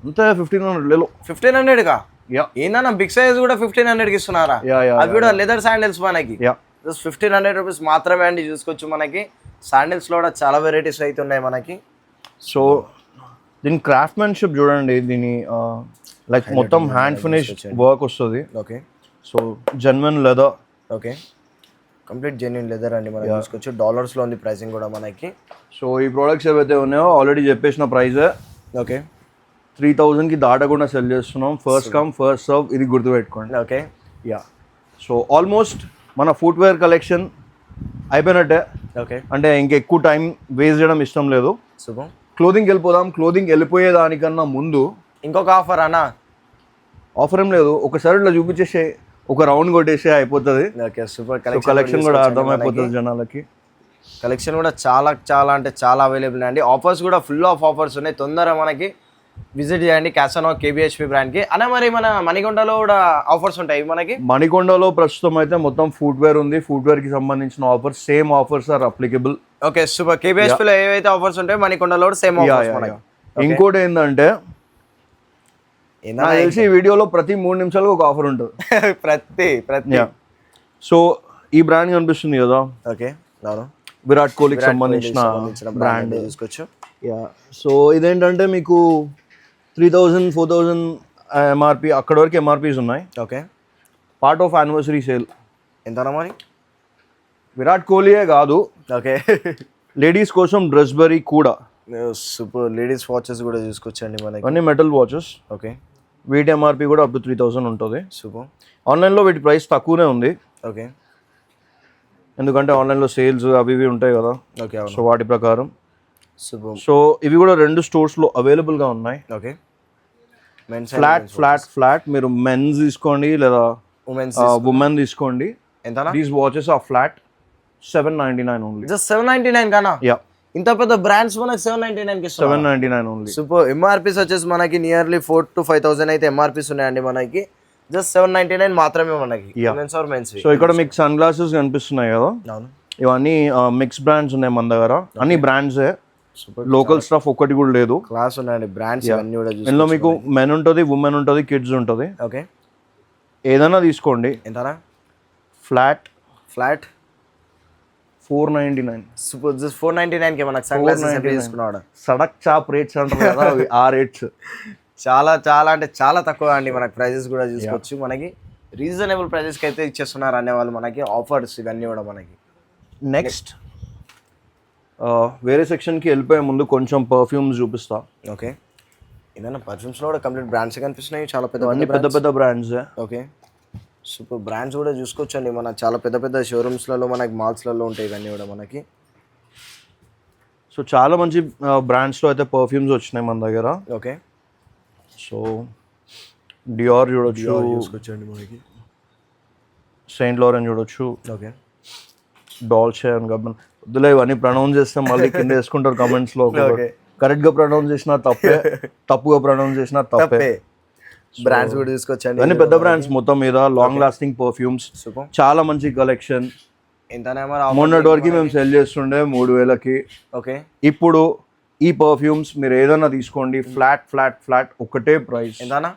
అంతే 1500 లేలో. 1500 కా? యా, ఏందన్నా బిగ్ సైజ్ కూడా 1500కి ఇస్తున్నారా? అవి కూడా లెదర్ శాండిల్స్ మనకి. యా, జస్ట్ 1500 రూపీస్ మాత్రమే అండి. చూసుకోవచ్చు మనకి శాండిల్స్లో కూడా చాలా వెరైటీస్ అయితే ఉన్నాయి మనకి. సో దీని క్రాఫ్ట్మెన్షిప్ చూడండి, దీని లైక్ మొత్తం హ్యాండ్ ఫినిష్ వర్క్ వస్తుంది. Okay, so genuine leather. Okay, complete genuine leather అండి మనం. చూసుకోవచ్చు డాలర్స్లో ఉంది ప్రైసింగ్ కూడా మనకి. సో ఈ ప్రోడక్ట్స్ ఏవైతే ఉన్నాయో ఆల్రెడీ చెప్పేసిన ప్రైజే. ఓకే, 3000కి దాటకుండా సెల్ చేస్తున్నాం. ఫస్ట్ కమ్ ఫస్ట్ సర్వ్, ఇది గుర్తుపెట్టుకోండి. ఓకే, యా, సో ఆల్మోస్ట్ మన ఫుట్వేర్ కలెక్షన్ అయిపోయినట్టే. ఓకే, అంటే ఇంకెక్కువ టైం వేస్ట్ చేయడం ఇష్టం లేదు. శుభం. క్లోదింగ్కి వెళ్ళిపోదాం. క్లోదింగ్ వెళ్ళిపోయేదానికన్నా ముందు ఇంకొక ఆఫర్ అన్నా? ఆఫర్ ఏం లేదు, ఒకసారి ఇట్లా చూపించేసే, ఒక రౌండ్ కొట్టేసి అయిపోతుంది. Okay, super. కలెక్షన్ కూడా అర్థమైపోతుంది జనాలకి. కలెక్షన్ కూడా చాలా చాలా అంటే చాలా అవైలబుల్ అండి. ఆఫర్స్ కూడా ఫుల్ ఆఫ్ ఆఫర్స్ ఉన్నాయి. తొందరగా మనకి విజిట్ చేయండి క్యాసనోవా కేబిహెచ్పి బ్రాండ్కి. అన్న మరి మన మణికొండలో కూడా ఆఫర్స్ ఉంటాయి మనకి? మణికొండలో ప్రస్తుతం అయితే మొత్తం ఫుట్వేర్ ఉంది. ఫుట్వేర్కి సంబంధించిన offers, same offers are applicable. Okay, super. కేబిహెచ్పిలో ఏవైతే ఆఫర్స్ ఉంటాయో మణికొండలో కూడా సేమ్ ఆఫర్స్ మనకి. ఇంకోటి ఏంటంటే నాకు తెలిసి ఈ వీడియోలో ప్రతి 3 నిమిషాలకు ఒక ఆఫర్ ఉంటుంది. ప్రతి సో ఈ బ్రాండ్ కనిపిస్తుంది కదా, ఓకే, విరాట్ కోహ్లీకి సంబంధించిన బ్రాండ్ చూసుకోవచ్చు. యా, సో ఇదేంటంటే మీకు 3000 4000 ఎంఆర్పి, అక్కడ వరకు ఎంఆర్పీస్ ఉన్నాయి. Okay, part of anniversary sale. ఎంతనా మరి? విరాట్ కోహ్లీయే కాదు, ఓకే, లేడీస్ కోసం డ్రెస్బెరీ కూడా. సూపర్. లేడీస్ వాచెస్ కూడా చూసుకోవచ్చండి మనకి, అన్ని మెటల్ వాచెస్. ఓకే, వీటి ఎంఆర్పి కూడా అప్ టు 3000 ఉంటుంది. సూపర్. ఆన్లైన్లో వీటి ప్రైస్ తక్కువనే ఉంది. ఓకే, ఎందుకంటే ఆన్లైన్లో సేల్స్ అవి ఇవి ఉంటాయి కదా. ఓకే, సో వాటి ప్రకారం. సూపర్. సో ఇవి కూడా 2 స్టోర్స్లో అవైలబుల్గా ఉన్నాయి. ఓకే, ఫ్లాట్ మీరు మెన్స్ తీసుకోండి లేదా ఉమెన్ తీసుకోండి. ఎంతనా? These watches are flat 799 only. Just 799 కానా? యా, ఇంత పెద్ద బ్రాండ్స్ మనకి 799 కి ఇస్తున్నారు. 799 ఓన్లీ. సూపర్. ఎంఆర్పీస్ వచ్చేసి మనకి నియర్లీ 4,000 to 5,000 అయితే ఎంఆర్పీస్ ఉన్నాయండి మనకి. జస్ట్ 799 మాత్రమే మనకి. సో ఇక్కడ మీకు సన్ గ్లాసెస్ కనిపిస్తున్నాయి కదా, ఇవన్నీ మిక్స్ బ్రాండ్స్ ఉన్నాయి మన దగ్గర. అన్ని బ్రాండ్సే, లోకల్ స్టఫ్ ఒక్కటి కూడా లేదు. క్లాస్ ఉన్నాయండి బ్రాండ్స్ అన్ని కూడా. ఇందులో మీకు మెన్ ఉంటుంది, ఉమెన్ ఉంటుంది, కిడ్స్ ఉంటుంది. ఓకే, ఏదైనా తీసుకోండి. ఎంతనా? Flat flat 499. సూపర్. జస్ట్ 499కి మనకు సన్ గ్లాసెస్ ఎప్పుడు తీసుకున్నాడు. సడక్ చాప్ రేట్స్ అంటారు కదా, అవి ఆ రేట్స్. చాలా చాలా అంటే చాలా తక్కువ అండి. మనకి ప్రైజెస్ కూడా చూసుకోవచ్చు. మనకి రీజనబుల్ ప్రైజెస్కి అయితే ఇచ్చేస్తున్నారు అనేవాళ్ళు మనకి ఆఫర్స్ ఇవన్నీ కూడా మనకి. నెక్స్ట్ వేరే సెక్షన్కి వెళ్ళిపోయే ముందు కొంచెం పర్ఫ్యూమ్స్ చూపిస్తా. ఓకే. ఏదైనా పర్ఫ్యూమ్స్లో కూడా కంప్లీట్ బ్రాండ్స్ కనిపిస్తున్నాయి, చాలా అన్ని పెద్ద పెద్ద బ్రాండ్స్. ఓకే. సూపర్. బ్రాండ్స్ కూడా చూసుకోవచ్చు అండి. మన చాలా పెద్ద పెద్ద షోరూమ్స్లలో మనకి మాల్స్లలో ఉంటాయి ఇవన్నీ కూడా మనకి. సో చాలా మంచి బ్రాండ్స్లో అయితే పర్ఫ్యూమ్స్ వచ్చినాయి మన దగ్గర. ఓకే. సో డియోర్ చూడొచ్చు, చూసుకోవచ్చండి మనకి. సెయింట్ లారెంట్ చూడొచ్చు. ఓకే. డాల్చే అండ్ గబ్బన్. వద్దులే, ఇవన్నీ ప్రొనౌన్స్ చేస్తే మళ్ళీ కింద వేసుకుంటారు కమెంట్స్లో. కరెక్ట్గా ప్రొనౌన్స్ చేసినా తప్పే, తప్పుగా ప్రొనౌన్స్ చేసినా తప్పే. బ్రాండ్స్ కూడా తీసుకొచ్చండి. అన్ని పెద్ద బ్రాండ్స్ మొత్తం మీద, లాంగ్ లాస్టింగ్ పర్ఫ్యూమ్స్, చాలా మంచి కలెక్షన్. మొన్నటి వరకు మేము సెల్ చేస్తుండే 3000కి. ఓకే. ఇప్పుడు ఈ పర్ఫ్యూమ్స్ మీరు ఏదైనా తీసుకోండి, ఫ్లాట్ ఫ్లాట్ ఫ్లాట్ ఒకటే ప్రైస్. ఎంతనా?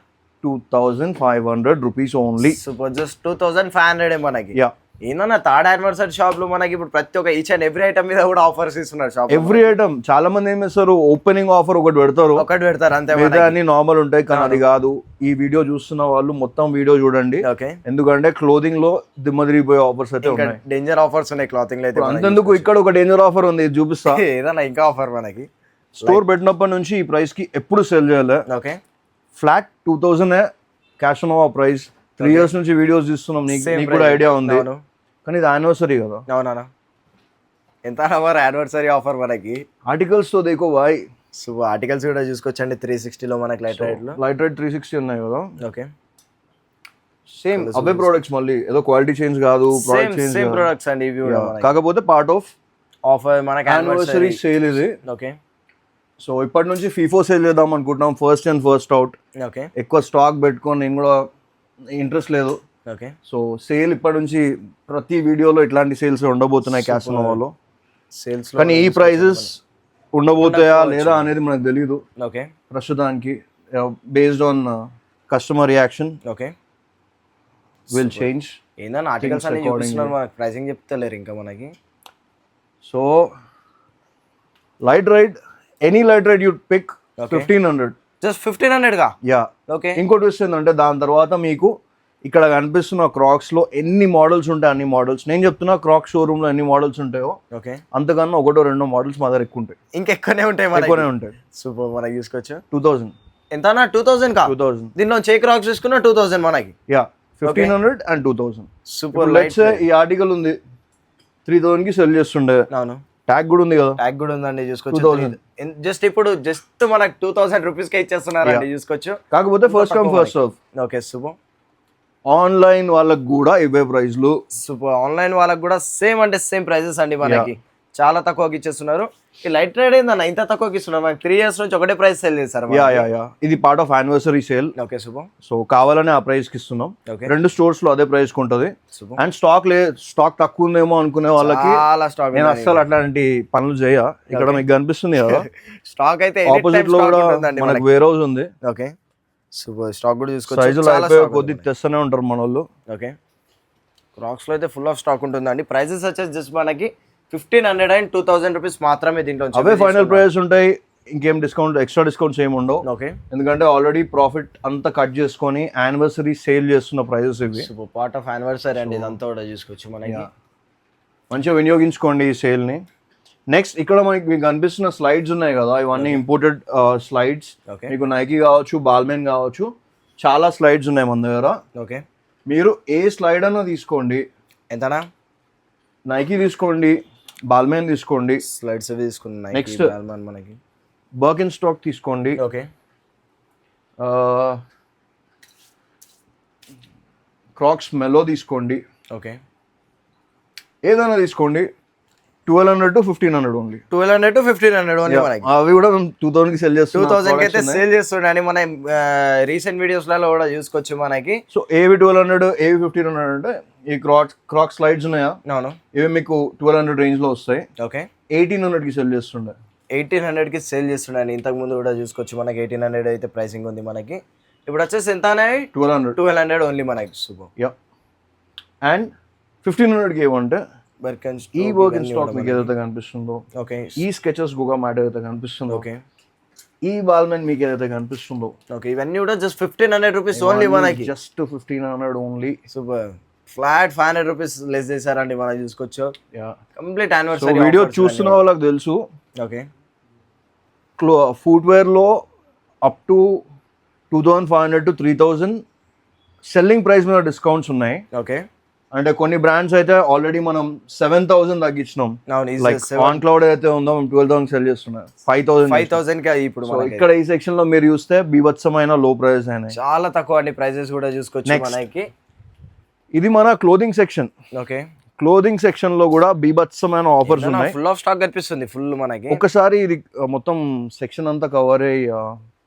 2500 రూపీస్ ఓన్లీ. సూపర్. జస్ట్ 2500 మనకి. యా. ఏందన్నా థర్డ్ యానివర్సరీ షాప్ లో మనకి ఇప్పుడు ప్రతి ఒక్క ఈచ్ అండ్ ఎవ్రీ ఐటమ్ మీద కూడా ఆఫర్స్ ఇస్తున్నారు షాప్. Every item. చాలా మంది ఏం చేస్తారు, ఓపెనింగ్ ఆఫర్ ఒకటి పెడతారు అంతే. మిగతా అన్ని నార్మల్ ఉంటాయి, కానీ అది కాదు. ఈ వీడియో చూస్తున్న వాళ్ళు మొత్తం వీడియో చూడండి. ఓకే. ఎందుకంటే క్లోదింగ్ లో దిమ్మదిరిగిపోయే ఆఫర్స్ అయితే ఉన్నాయి. డేంజర్ ఆఫర్స్ ఉన్నాయి క్లాతింగ్ లో అయితే. అంతెందుకు, ఇక్కడ ఒక డేంజర్ ఆఫర్ ఉంది, చూపిస్తా. ఏదన్నా ఇంకా ఆఫర్ మనకి. స్టోర్ పెట్టినప్పటి నుంచి ఈ ప్రైస్ కి ఎప్పుడు సెల్ చేయాలి. ఓకే. ఫ్లాట్ 2000 క్యాష్ నోవా ప్రైస్. 3 years నుంచి వీడియోస్ చూస్తున్నాం, నీకు కూడా ఐడియా ఉంది. కానీ ఇది యానివర్సరీ కదా. అవునా? ఎంత యానివర్సరీ ఆఫర్ మనకి. ఆర్టికల్స్ తో దేకో భాయ్. సో ఆర్టికల్స్ కూడా చూసుకోవచ్చండి. 360లో మనకి లైట్ రైట్ 360 ఉన్నాయి కదా. ఓకే. సేమ్ అవే ప్రొడక్ట్స్, మళ్ళీ ఏదో క్వాలిటీ చేంజ్ కాదు, సేమ్ ప్రొడక్ట్స్ అండి ఇవి కూడా. కాకపోతే పార్ట్ ఆఫ్ ఆఫర్ మనకి యానివర్సరీ సేల్ ఇది. ఓకే. సో ఇప్పటి నుంచి ఫీఫో సేల్ చేద్దాం అనుకుంటున్నాం, first and first out. Okay. ఎక్కువ స్టాక్ పెట్టుకొని నేను కూడా ఇంట్రెస్ట్ లేదు. ఓకే. సో సేల్ ఇప్పటి నుంచి ప్రతి వీడియోలో ఇట్లాంటి సేల్స్ ఉండబోతున్నాయి క్యాసినోవాలో. సేల్స్ కానీ ఈ ప్రైజెస్ ఉండబోతాయా లేదా అనేది మనకు తెలియదు ఓకే ప్రస్తుతానికి. Based on customer reaction okay will change. ఏందన్నా ఆర్టికల్స్ అన్ని చూపిస్తున్నారు, మనకి ప్రైసింగ్ చెప్తలేరు ఇంకా మనకి. So light ride, any light ride you pick 1500. Just 1500 గా. యా. ఓకే. ఇంకోటి వస్తుందంటే దాని తర్వాత మీకు ఇక్కడ కనిపిస్తున్న క్రాక్స్ లో ఎన్ని మోడల్స్ ఉంటాయి అన్ని మోడల్స్. నేను చెప్తున్నా క్రాక్స్ షోరూమ్ లో ఎన్ని మోడల్స్ ఉంటాయో ఓకే అంతకన్నా 1-2 మోడల్స్ మా దగ్గర ఎక్కువ ఉంటాయి. ఇంకెక్కనే ఉంటాయి, ఎక్కువనే ఉంటాయి. సూపర్. మనకి చూసుకోవచ్చు 2000. ఎంతనా? 2000 కా? 2000. దీనిలో చెక్ క్రాక్స్ తీసుకున్నా 2000 మనకి. Yeah, 1500 and 2000. Super. Let's say ఈ ఆర్టికల్ ఉంది 3000 కి సెల్ చేస్తుండే. అవును. ట్యాగ్ కూడా ఉంది కదా. ట్యాగ్ కూడా ఉందండి చూసుకోవచ్చు. జస్ట్ ఇప్పుడు జస్ట్ మనకి 2000 రూపీస్ కే ఇచ్చేస్తున్నారండి చూసుకోవచ్చు. కాకపోతే first come first serve. Okay super. Online వాళ్ళకి కూడా ఇవే ప్రైస్లు. సూపర్. ఆన్లైన్ వాళ్ళకి కూడా సేమ్ అంటే సేమ్ ప్రైజెస్ అండి మనకి. చాలా తక్కువకి ఇచ్చేస్తున్నారు. ఈ లైట్ రైడ్ ఏందన్న ఇంత తక్కువకి ఇస్తున్నారు? మనకి 3 years నుంచి ఒకటే ప్రైస్ సేల్ చేస్తారు. ఇది part of anniversary sale. Okay super. So కావాలని ఆ ప్రైస్ కి ఇస్తున్నాం. 2 స్టోర్స్ లో అదే ప్రైస్ ఉంటది. అండ్ స్టాక్ తక్కువ ఉందేమో అనుకునే వాళ్ళకి నేను అస్సలు అట్లాంటి పనులు చేయ. ఇక్కడ మీకు కనిపిస్తుంది కదా స్టాక్ అయితే ఆపోజిట్ లో కూడా మనకు వేర్ హౌస్ ఉంది. Okay super. స్టాక్ కూడా చూసుకోవచ్చు. సైజులు అయిపోయి కొద్ది తెస్తూనే ఉంటారు మన వాళ్ళు. ఓకే. క్రాక్స్ లో అయితే ఫుల్ ఆఫ్ స్టాక్ ఉంటుందండి. ప్రైజెస్ వచ్చేసి జస్ట్ మనకి 1500 and 2000 రూపీస్ మాత్రమే. దీంట్లో అవే ఫైనల్ ప్రైస్ ఉంటాయి. ఇంకేం డిస్కౌంట్, ఎక్స్ట్రా డిస్కౌంట్స్ ఏమి ఉండవు. ఓకే. ఎందుకంటే ఆల్రెడీ ప్రాఫిట్ అంతా కట్ చేసుకొని యానివర్సరీ సేల్ చేస్తున్న ప్రైజెస్ ఇవి. సూపర్. పార్ట్ ఆఫ్ యానివర్సరీ అండి ఇదంతా కూడా చూసుకోవచ్చు మనకి. మంచిగా వినియోగించుకోండి ఈ సేల్ ని. నెక్స్ట్ ఇక్కడ మనకి మీకు కనిపిస్తున్న స్లైడ్స్ ఉన్నాయి కదా, ఇవన్నీ ఇంపోర్టెడ్ స్లైడ్స్. మీకు నైకీ కావచ్చు, బాల్మెన్ కావచ్చు, చాలా స్లైడ్స్ ఉన్నాయి మన దగ్గర. ఓకే. మీరు ఏ స్లైడ్ అన్నా తీసుకోండి. ఎంతనా? నైకీ తీసుకోండి, బాల్మెన్ తీసుకోండి, స్లైడ్స్ తీసుకున్నాయి. నెక్స్ట్ మనకి బర్కిన్ స్టాక్ తీసుకోండి. ఓకే. క్రాక్స్ మెలో తీసుకోండి. ఓకే. ఏదైనా తీసుకోండి. 1200 to 1500 ఓన్లీ. 1200 to 1500 ఓన్లీ మనకి. అవి కూడా 2000 కి సెల్ చేస్తున్నాం. 2000 కి అయితే సేల్ చేస్తున్నాం. మనం రీసెంట్ వీడియోస్ లలో కూడా చూసుకోవచ్చు మనకి. సో ఏవి 1200, ఏవి 1500 అంటే ఈ క్రాక్ స్లైడ్స్ ఉన్నాయా, అవును, ఇవి మీకు 1200 రేంజ్ లో వస్తాయి. ఓకే. 1800 కి సెల్ చేస్తుండే. 1800 కి సేల్ చేస్తున్నాను. ఇంతకు ముందు కూడా చూసుకోవచ్చు మనకి 1800 అయితే ప్రైసింగ్ ఉంది మనకి. ఇప్పుడు వచ్చేసి ఎంత అనేది 1200. 1200 ఓన్లీ మనకి. సూపర్. యా అండ్ 1500కి ఏమంటే బర్కన్స్ ఈ బర్గన్ స్టాక్ మీకు ఏదైతే కనిపిస్తుందో, ఓకే ఈ స్కెచెస్ గోగా మ్యాట్ ఏదైతే కనిపిస్తుందో, ఓకే ఈ బాల్మెన్ మీకు ఏదైతే కనిపిస్తుందో, ఓకే ఇవన్నీ కూడా జస్ట్ 1500 రూపీస్ ఓన్లీ మనకి. Just 1500 only. Super. Flat 500 rupees less చేశారండి మనం చూసుకోవచ్చు. Yeah complete so anniversary video చూస్తున్న వాళ్ళకి తెలుసు, ఓకే ఫుట్వేర్ లో up to 2500 to 3000 selling price మీద డిస్కౌంట్స్ ఉన్నాయి. ఓకే అంటే కొన్ని బ్రాండ్స్ అయితే ఆల్రెడీ మనం 7000 తగ్గించినాం. అవును లైక్ ఆన్ క్లౌడ్ అయితే ఉందో 12,000 సెల్ చేస్తున్నాం, 5000 కి ఇప్పుడు సో ఇక్కడ ఈ సెక్షన్ లో మీరు చూస్తే బీభత్సమైన లో ప్రైస్ అయినాయి, చాలా తక్కువ అండి ప్రైజెస్ కూడా చూసుకోవచ్చు మనకి. ఇది మన clothing section. Okay clothing section లో కూడా బీభత్సమైన ఆఫర్స్ ఉన్నాయి. ఫుల్ ఆఫ్ స్టాక్ కనిపిస్తుంది ఫుల్ మనకి. ఒకసారి ఇది మొత్తం సెక్షన్ అంతా కవర్ అయ్యి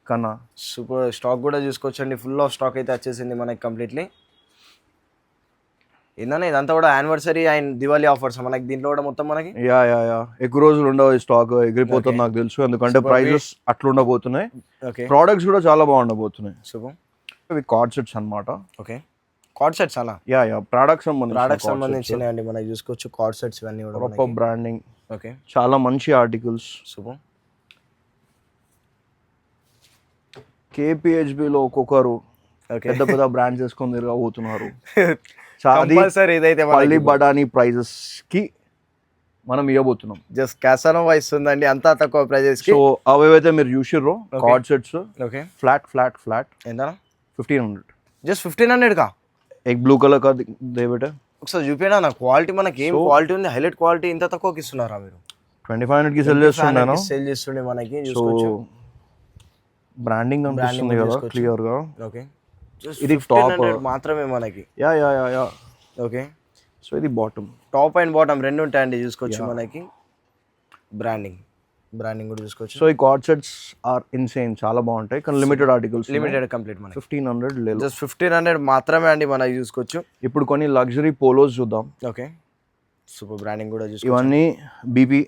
కన్నా సూపర్ స్టాక్ కూడా చూసుకోవచ్చు అండి. ఫుల్ ఆఫ్ స్టాక్ అయితే వచ్చేసింది మనకి కంప్లీట్లీ. ఏందన్నా ఇదంతా కూడా యానివర్సరీ అండ్ దివాళీ ఆఫర్స్ మనకి. దీంట్లో కూడా మొత్తం మనకి యా యా యా ఎక్కువ రోజులు ఉండవు, ఈ స్టాక్ ఎగిరిపోతుంది నాకు తెలుసు, ఎందుకంటే ప్రైజెస్ అట్లా ఉండబోతున్నాయి. ఓకే ప్రోడక్ట్స్ కూడా చాలా బాగుండబోతున్నాయి. సూపర్. ఇవి కార్డ్ సెట్స్ అన్నమాట. ఓకే కార్డ్ సెట్స్ అలా యా యా ప్రోడక్ట్ సంబంధించినవి అండి మనకి చూసుకోవచ్చు. కార్డ్ సెట్స్ ఇవన్నీ కూడా ప్రాపర్ బ్రాండింగ్, ఓకే చాలా మంచి ఆర్టికల్స్. సూపర్. కేపీహెచ్బిలో ఒక్కొక్కరు ఓకే పెద్ద పెద్ద బ్రాండ్స్ వేసుకొని తిరగబోతున్నారు. కంపల్సరీ ఇదైతే పల్లి బఠానీ ప్రైజెస్ కి మనం ఇవ్వబోతున్నాం. జస్ట్ క్యాసనో వైస్ ఉందండి అంతా తక్కువ ప్రైజెస్ కి. సో అవేవైతే మీరు చూసిర్రో కార్డ్ సెట్స్ ఓకే ఫ్లాట్ ఎంత 1500, జస్ట్ 1500 కా. एक ब्लू कलर का दे बेटा. ఒకసారి చూపినా నా క్వాలిటీ మనకి ఏం క్వాలిటీ ఉంది, హైలైట్ క్వాలిటీ ఇంత తక్కువకి ఇస్తున్నారా మీరు? 2500 కి సెల్ చేస్తున్నాను. సేల్ చేస్తుండే మనకి సో చూసుకోవచ్చు. బ్రాండింగ్ కనిపిస్తుంది కదా క్లియర్ గా. ఓకే ఇది టాప్ మాత్రమే మనకి. Yeah yeah yeah yeah okay so ఇది బాటమ్. టాప్ అండ్ బాటమ్ రెండు ఉంటాయండి చూసుకోవచ్చు మనకి. బ్రాండింగ్ కూడా చూసుకోవచ్చు. సో ఈ కార్డ్ సెట్స్ ఆర్ ఇన్సేన్, చాలా బాగుంటాయి కానీ లిమిటెడ్ ఆర్టికల్స్, లిమిటెడ్ కంప్లీట్ మనకి 1500 లేదు, జస్ట్ 1500 మాత్రమే అండి మనకి చూసుకోవచ్చు. ఇప్పుడు కొన్ని లగ్జరీ పోలోస్ చూద్దాం. ఓకే సూపర్ బ్రాండింగ్ కూడా చూసుకోవచ్చు. ఇవన్నీ బీబీ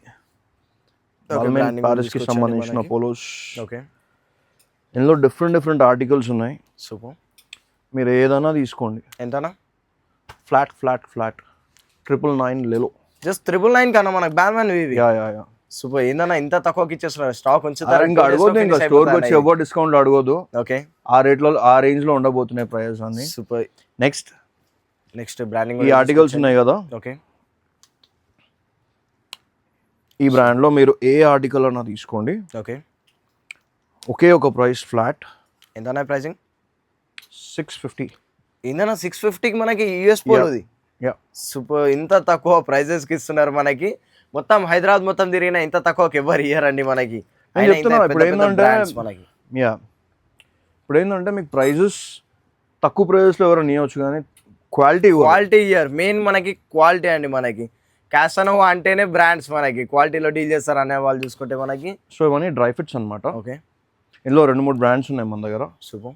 పారిస్ కి సంబంధించిన పోలోస్. ఓకే ఇందులో డిఫరెంట్ ఆర్టికల్స్ ఉన్నాయి. సూపర్. మీరు ఏదైనా తీసుకోండి. ఎంతనా? ఫ్లాట్ 999 లేలో, జస్ట్ 999 కన్నా మనకి బ్యాట్‌మ్యాన్ ఇవి. Yeah yeah yeah super. ఏందన్నా ఇంత తక్కువకి ఇచ్చేస్తున్నారు, స్టాక్ ఉంచుతారు ఇంకా అడగొద్దు, ఇంకా స్టోర్కి వచ్చి ఎవరు డిస్కౌంట్ అడగొద్దు. ఓకే ఆ రేంజ్ లో ఉండబోతున్నాయి ప్రైస్ అన్ని. సూపర్. నెక్స్ట్ బ్రాండింగ్ ఈ ఆర్టికల్స్ ఉన్నాయి కదా. ఓకే ఈ బ్రాండ్ లో మీరు ఏ ఆర్టికల్ అన్నా తీసుకోండి. ఓకే ఒకే ఒక ప్రైస్ ఫ్లాట్. ఎంతనా ప్రైసింగ్? 650. ఏందన్నా 650కి మనకి యూఎస్ పోలోది. Yeah super. ఇంత తక్కువ ప్రైజెస్కి ఇస్తున్నారు మనకి. మొత్తం హైదరాబాద్ మొత్తం తిరిగినా ఇంత తక్కువకి ఎవరు ఇయ్యారండి మనకి. ఇప్పుడు ఏంటంటే మీకు ప్రైజెస్ తక్కువ ప్రైజెస్ లో ఎవరైనా ఇవ్వచ్చు కానీ క్వాలిటీ ఇయ్యారు. మెయిన్ మనకి క్వాలిటీ అండి మనకి. క్యాసనోవా అంటేనే బ్రాండ్స్ మనకి క్వాలిటీలో డీల్ చేస్తారు అనే వాళ్ళు చూసుకుంటే మనకి. సో ఇవన్నీ డ్రై ఫిట్స్ అనమాట. ఓకే ఇందులో 2-3 బ్రాండ్స్ ఉన్నాయి మన దగ్గర. సూపర్.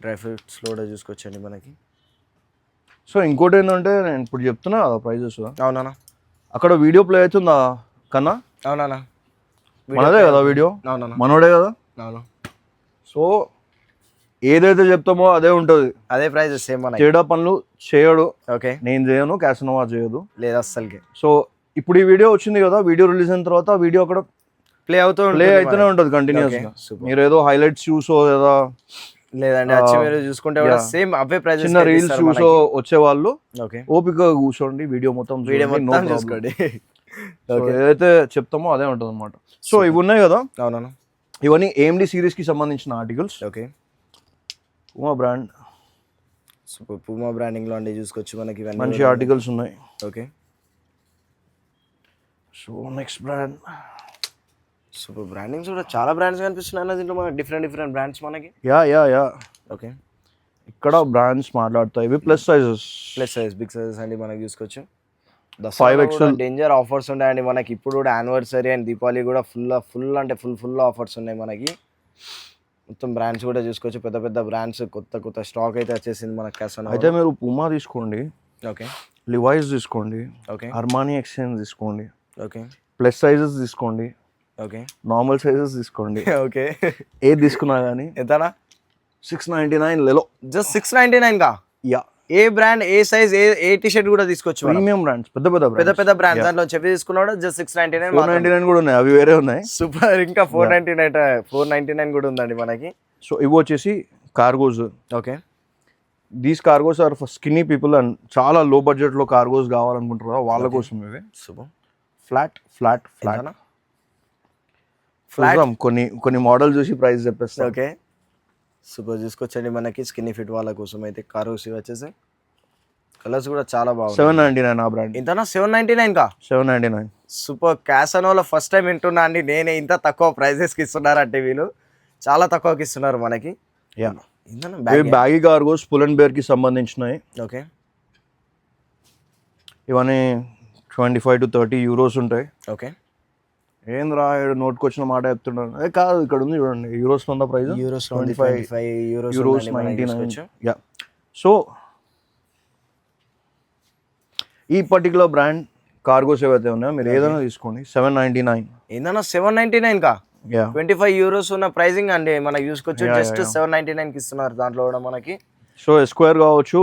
డ్రై ఫ్రూట్స్లో కూడా చూసుకోవచ్చండి మనకి. సో ఇంకోటి ఏంటంటే నేను ఇప్పుడు చెప్తున్నా కదా ప్రైజెస్. అవునా? అక్కడ వీడియో ప్లే అవుతుందా కన్నా? అవునా? మనదే కదా వీడియో, అవునా? మనోడే కదా. అవును. సో ఏదైతే చెప్తామో అదే ఉంటుంది, అదే ప్రైజెస్ సేమ్ మనకి. తేడా పనులు చేయడు. ఓకే నేను చేయను, క్యాసనోవా చేయదు. లేదు అస్సలకి. సో ఇప్పుడు ఈ వీడియో వచ్చింది కదా, వీడియో రిలీజ్ అయిన తర్వాత వీడియో అక్కడ ప్లే అవుతూనే ఉంటుంది కంటిన్యూస్ గా. మీరు ఏదో హైలైట్స్ చూసో లేదా లేదండి వచ్చి మీరు చూసుకుంటే కూడా సేమ్ అవే ప్రైజెస్. చిన్న రీల్స్ చూసో వచ్చేవాళ్ళు ఓకే ఓపిక కూర్చోండి, వీడియో మొత్తం చూసుకోండి. ఏదైతే చెప్తామో అదే ఉంటుంది అనమాట. సో ఇవి ఉన్నాయి కదా. అవునా? ఇవన్నీ AMD సిరీస్ కి సంబంధించిన articles. Okay Puma brand. Super. Puma branding లో అండి చూసుకోవచ్చు మనకి మంచి ఆర్టికల్స్ ఉన్నాయి. Okay so next brand. Super. Brandings కూడా చాలా బ్రాండ్స్ కనిపిస్తున్నాయి దీంట్లో మనకి. డిఫరెంట్ బ్రాండ్స్ మనకి. యా ఓకే ఇక్కడ బ్రాండ్స్ మాట్లాడతాయి. ఇవి ప్లస్ సైజెస్ బిగ్ సైజెస్ అండి మనకి చూసుకోవచ్చు. 5XL డేంజర్ ఆఫర్స్ ఉన్నాయండి మనకి. ఇప్పుడు కూడా యానివర్సరీ అండ్ దీపావళి కూడా ఫుల్ ఆఫర్స్ ఉన్నాయి మనకి. మొత్తం బ్రాండ్స్ కూడా చూసుకోవచ్చు. పెద్ద బ్రాండ్స్ కొత్త స్టాక్ అయితే వచ్చేసింది మనకి. క్యాసనోవా అయితే మీరు పూమా తీసుకోండి, ఓకే లివైస్ తీసుకోండి, ఓకే అర్మానీ ఎక్స్చేంజ్ తీసుకోండి, ఓకే ప్లస్ సైజెస్ తీసుకోండి, ఓకే నార్మల్ సైజెస్ తీసుకోండి. ఓకే ఏది తీసుకున్నా కానీ ఎంతనా? 699 లేలో. జస్ట్ 699 కా? యా, ఏ బ్రాండ్, ఏ సైజ్, ఏ టీ షర్ట్ కూడా తీసుకోవచ్చు మనం. ప్రీమియం బ్రాండ్స్, పెద్ద పెద్ద బ్రాండ్స్ దాంట్లో చెప్పి తీసుకున్నాడు జస్ట్ 699. 499 కూడా ఉన్నాయి, అవి వేరే ఉన్నాయి. సూపర్. ఇంకా 499 కూడా ఉందండి మనకి. సో ఇవి వచ్చేసి cargos. Okay, these cargos are for skinny people and చాలా లో బడ్జెట్ లో కార్గోస్ కావాలనుకుంటారు కదా వాళ్ళ కోసం ఇవి. సూపర్. ఫ్లాట్ ఫ్లాట్ కొన్ని మోడల్ చూసి ప్రైస్ చెప్పేస్తా. Okay, super. చూసుకొచ్చండి మనకి స్కిన్నీ ఫిట్ వాళ్ళ కోసం అయితే కార్గోస్ ఇవి వచ్చేసి కలర్స్ కూడా చాలా బాగుంది. 799 ఆ బ్రాండ్. ఇంతనా? 799 కా? 799. సూపర్. క్యాసనోలో ఫస్ట్ టైం వింటున్నా అండి నేనే, ఇంత తక్కువ ప్రైజెస్కి ఇస్తున్నారంటే వీళ్ళు చాలా తక్కువకి ఇస్తున్నారు మనకి. Yeah, baggy cargos Pull and Bear కి సంబంధించినవి. ఓకే, ఇవన్నీ 25 to 30 euros ఉంటాయి. ఓకే. ఏంద్రా నోట్కి వచ్చిన మాట చెప్తున్నాను. అదే కాదు, ఇక్కడ ఉంది చూడండి, యూరోస్ లో price. Euros 25 euros 99. Yeah, so ఈ పర్టికులర్ బ్రాండ్ కార్గోస్ ఏవైతే ఉన్నాయో మీరు ఏదైనా తీసుకోండి 799. ఏందన్నా 799 కా? యా, 25 euros ఉన్న ప్రైజింగ్ అండి మనకి చూసుకోవచ్చు. జస్ట్ 799 కి ఇస్తున్నారు దాంట్లో కూడా మనకి. సో ఎస్క్వేర్ కావచ్చు,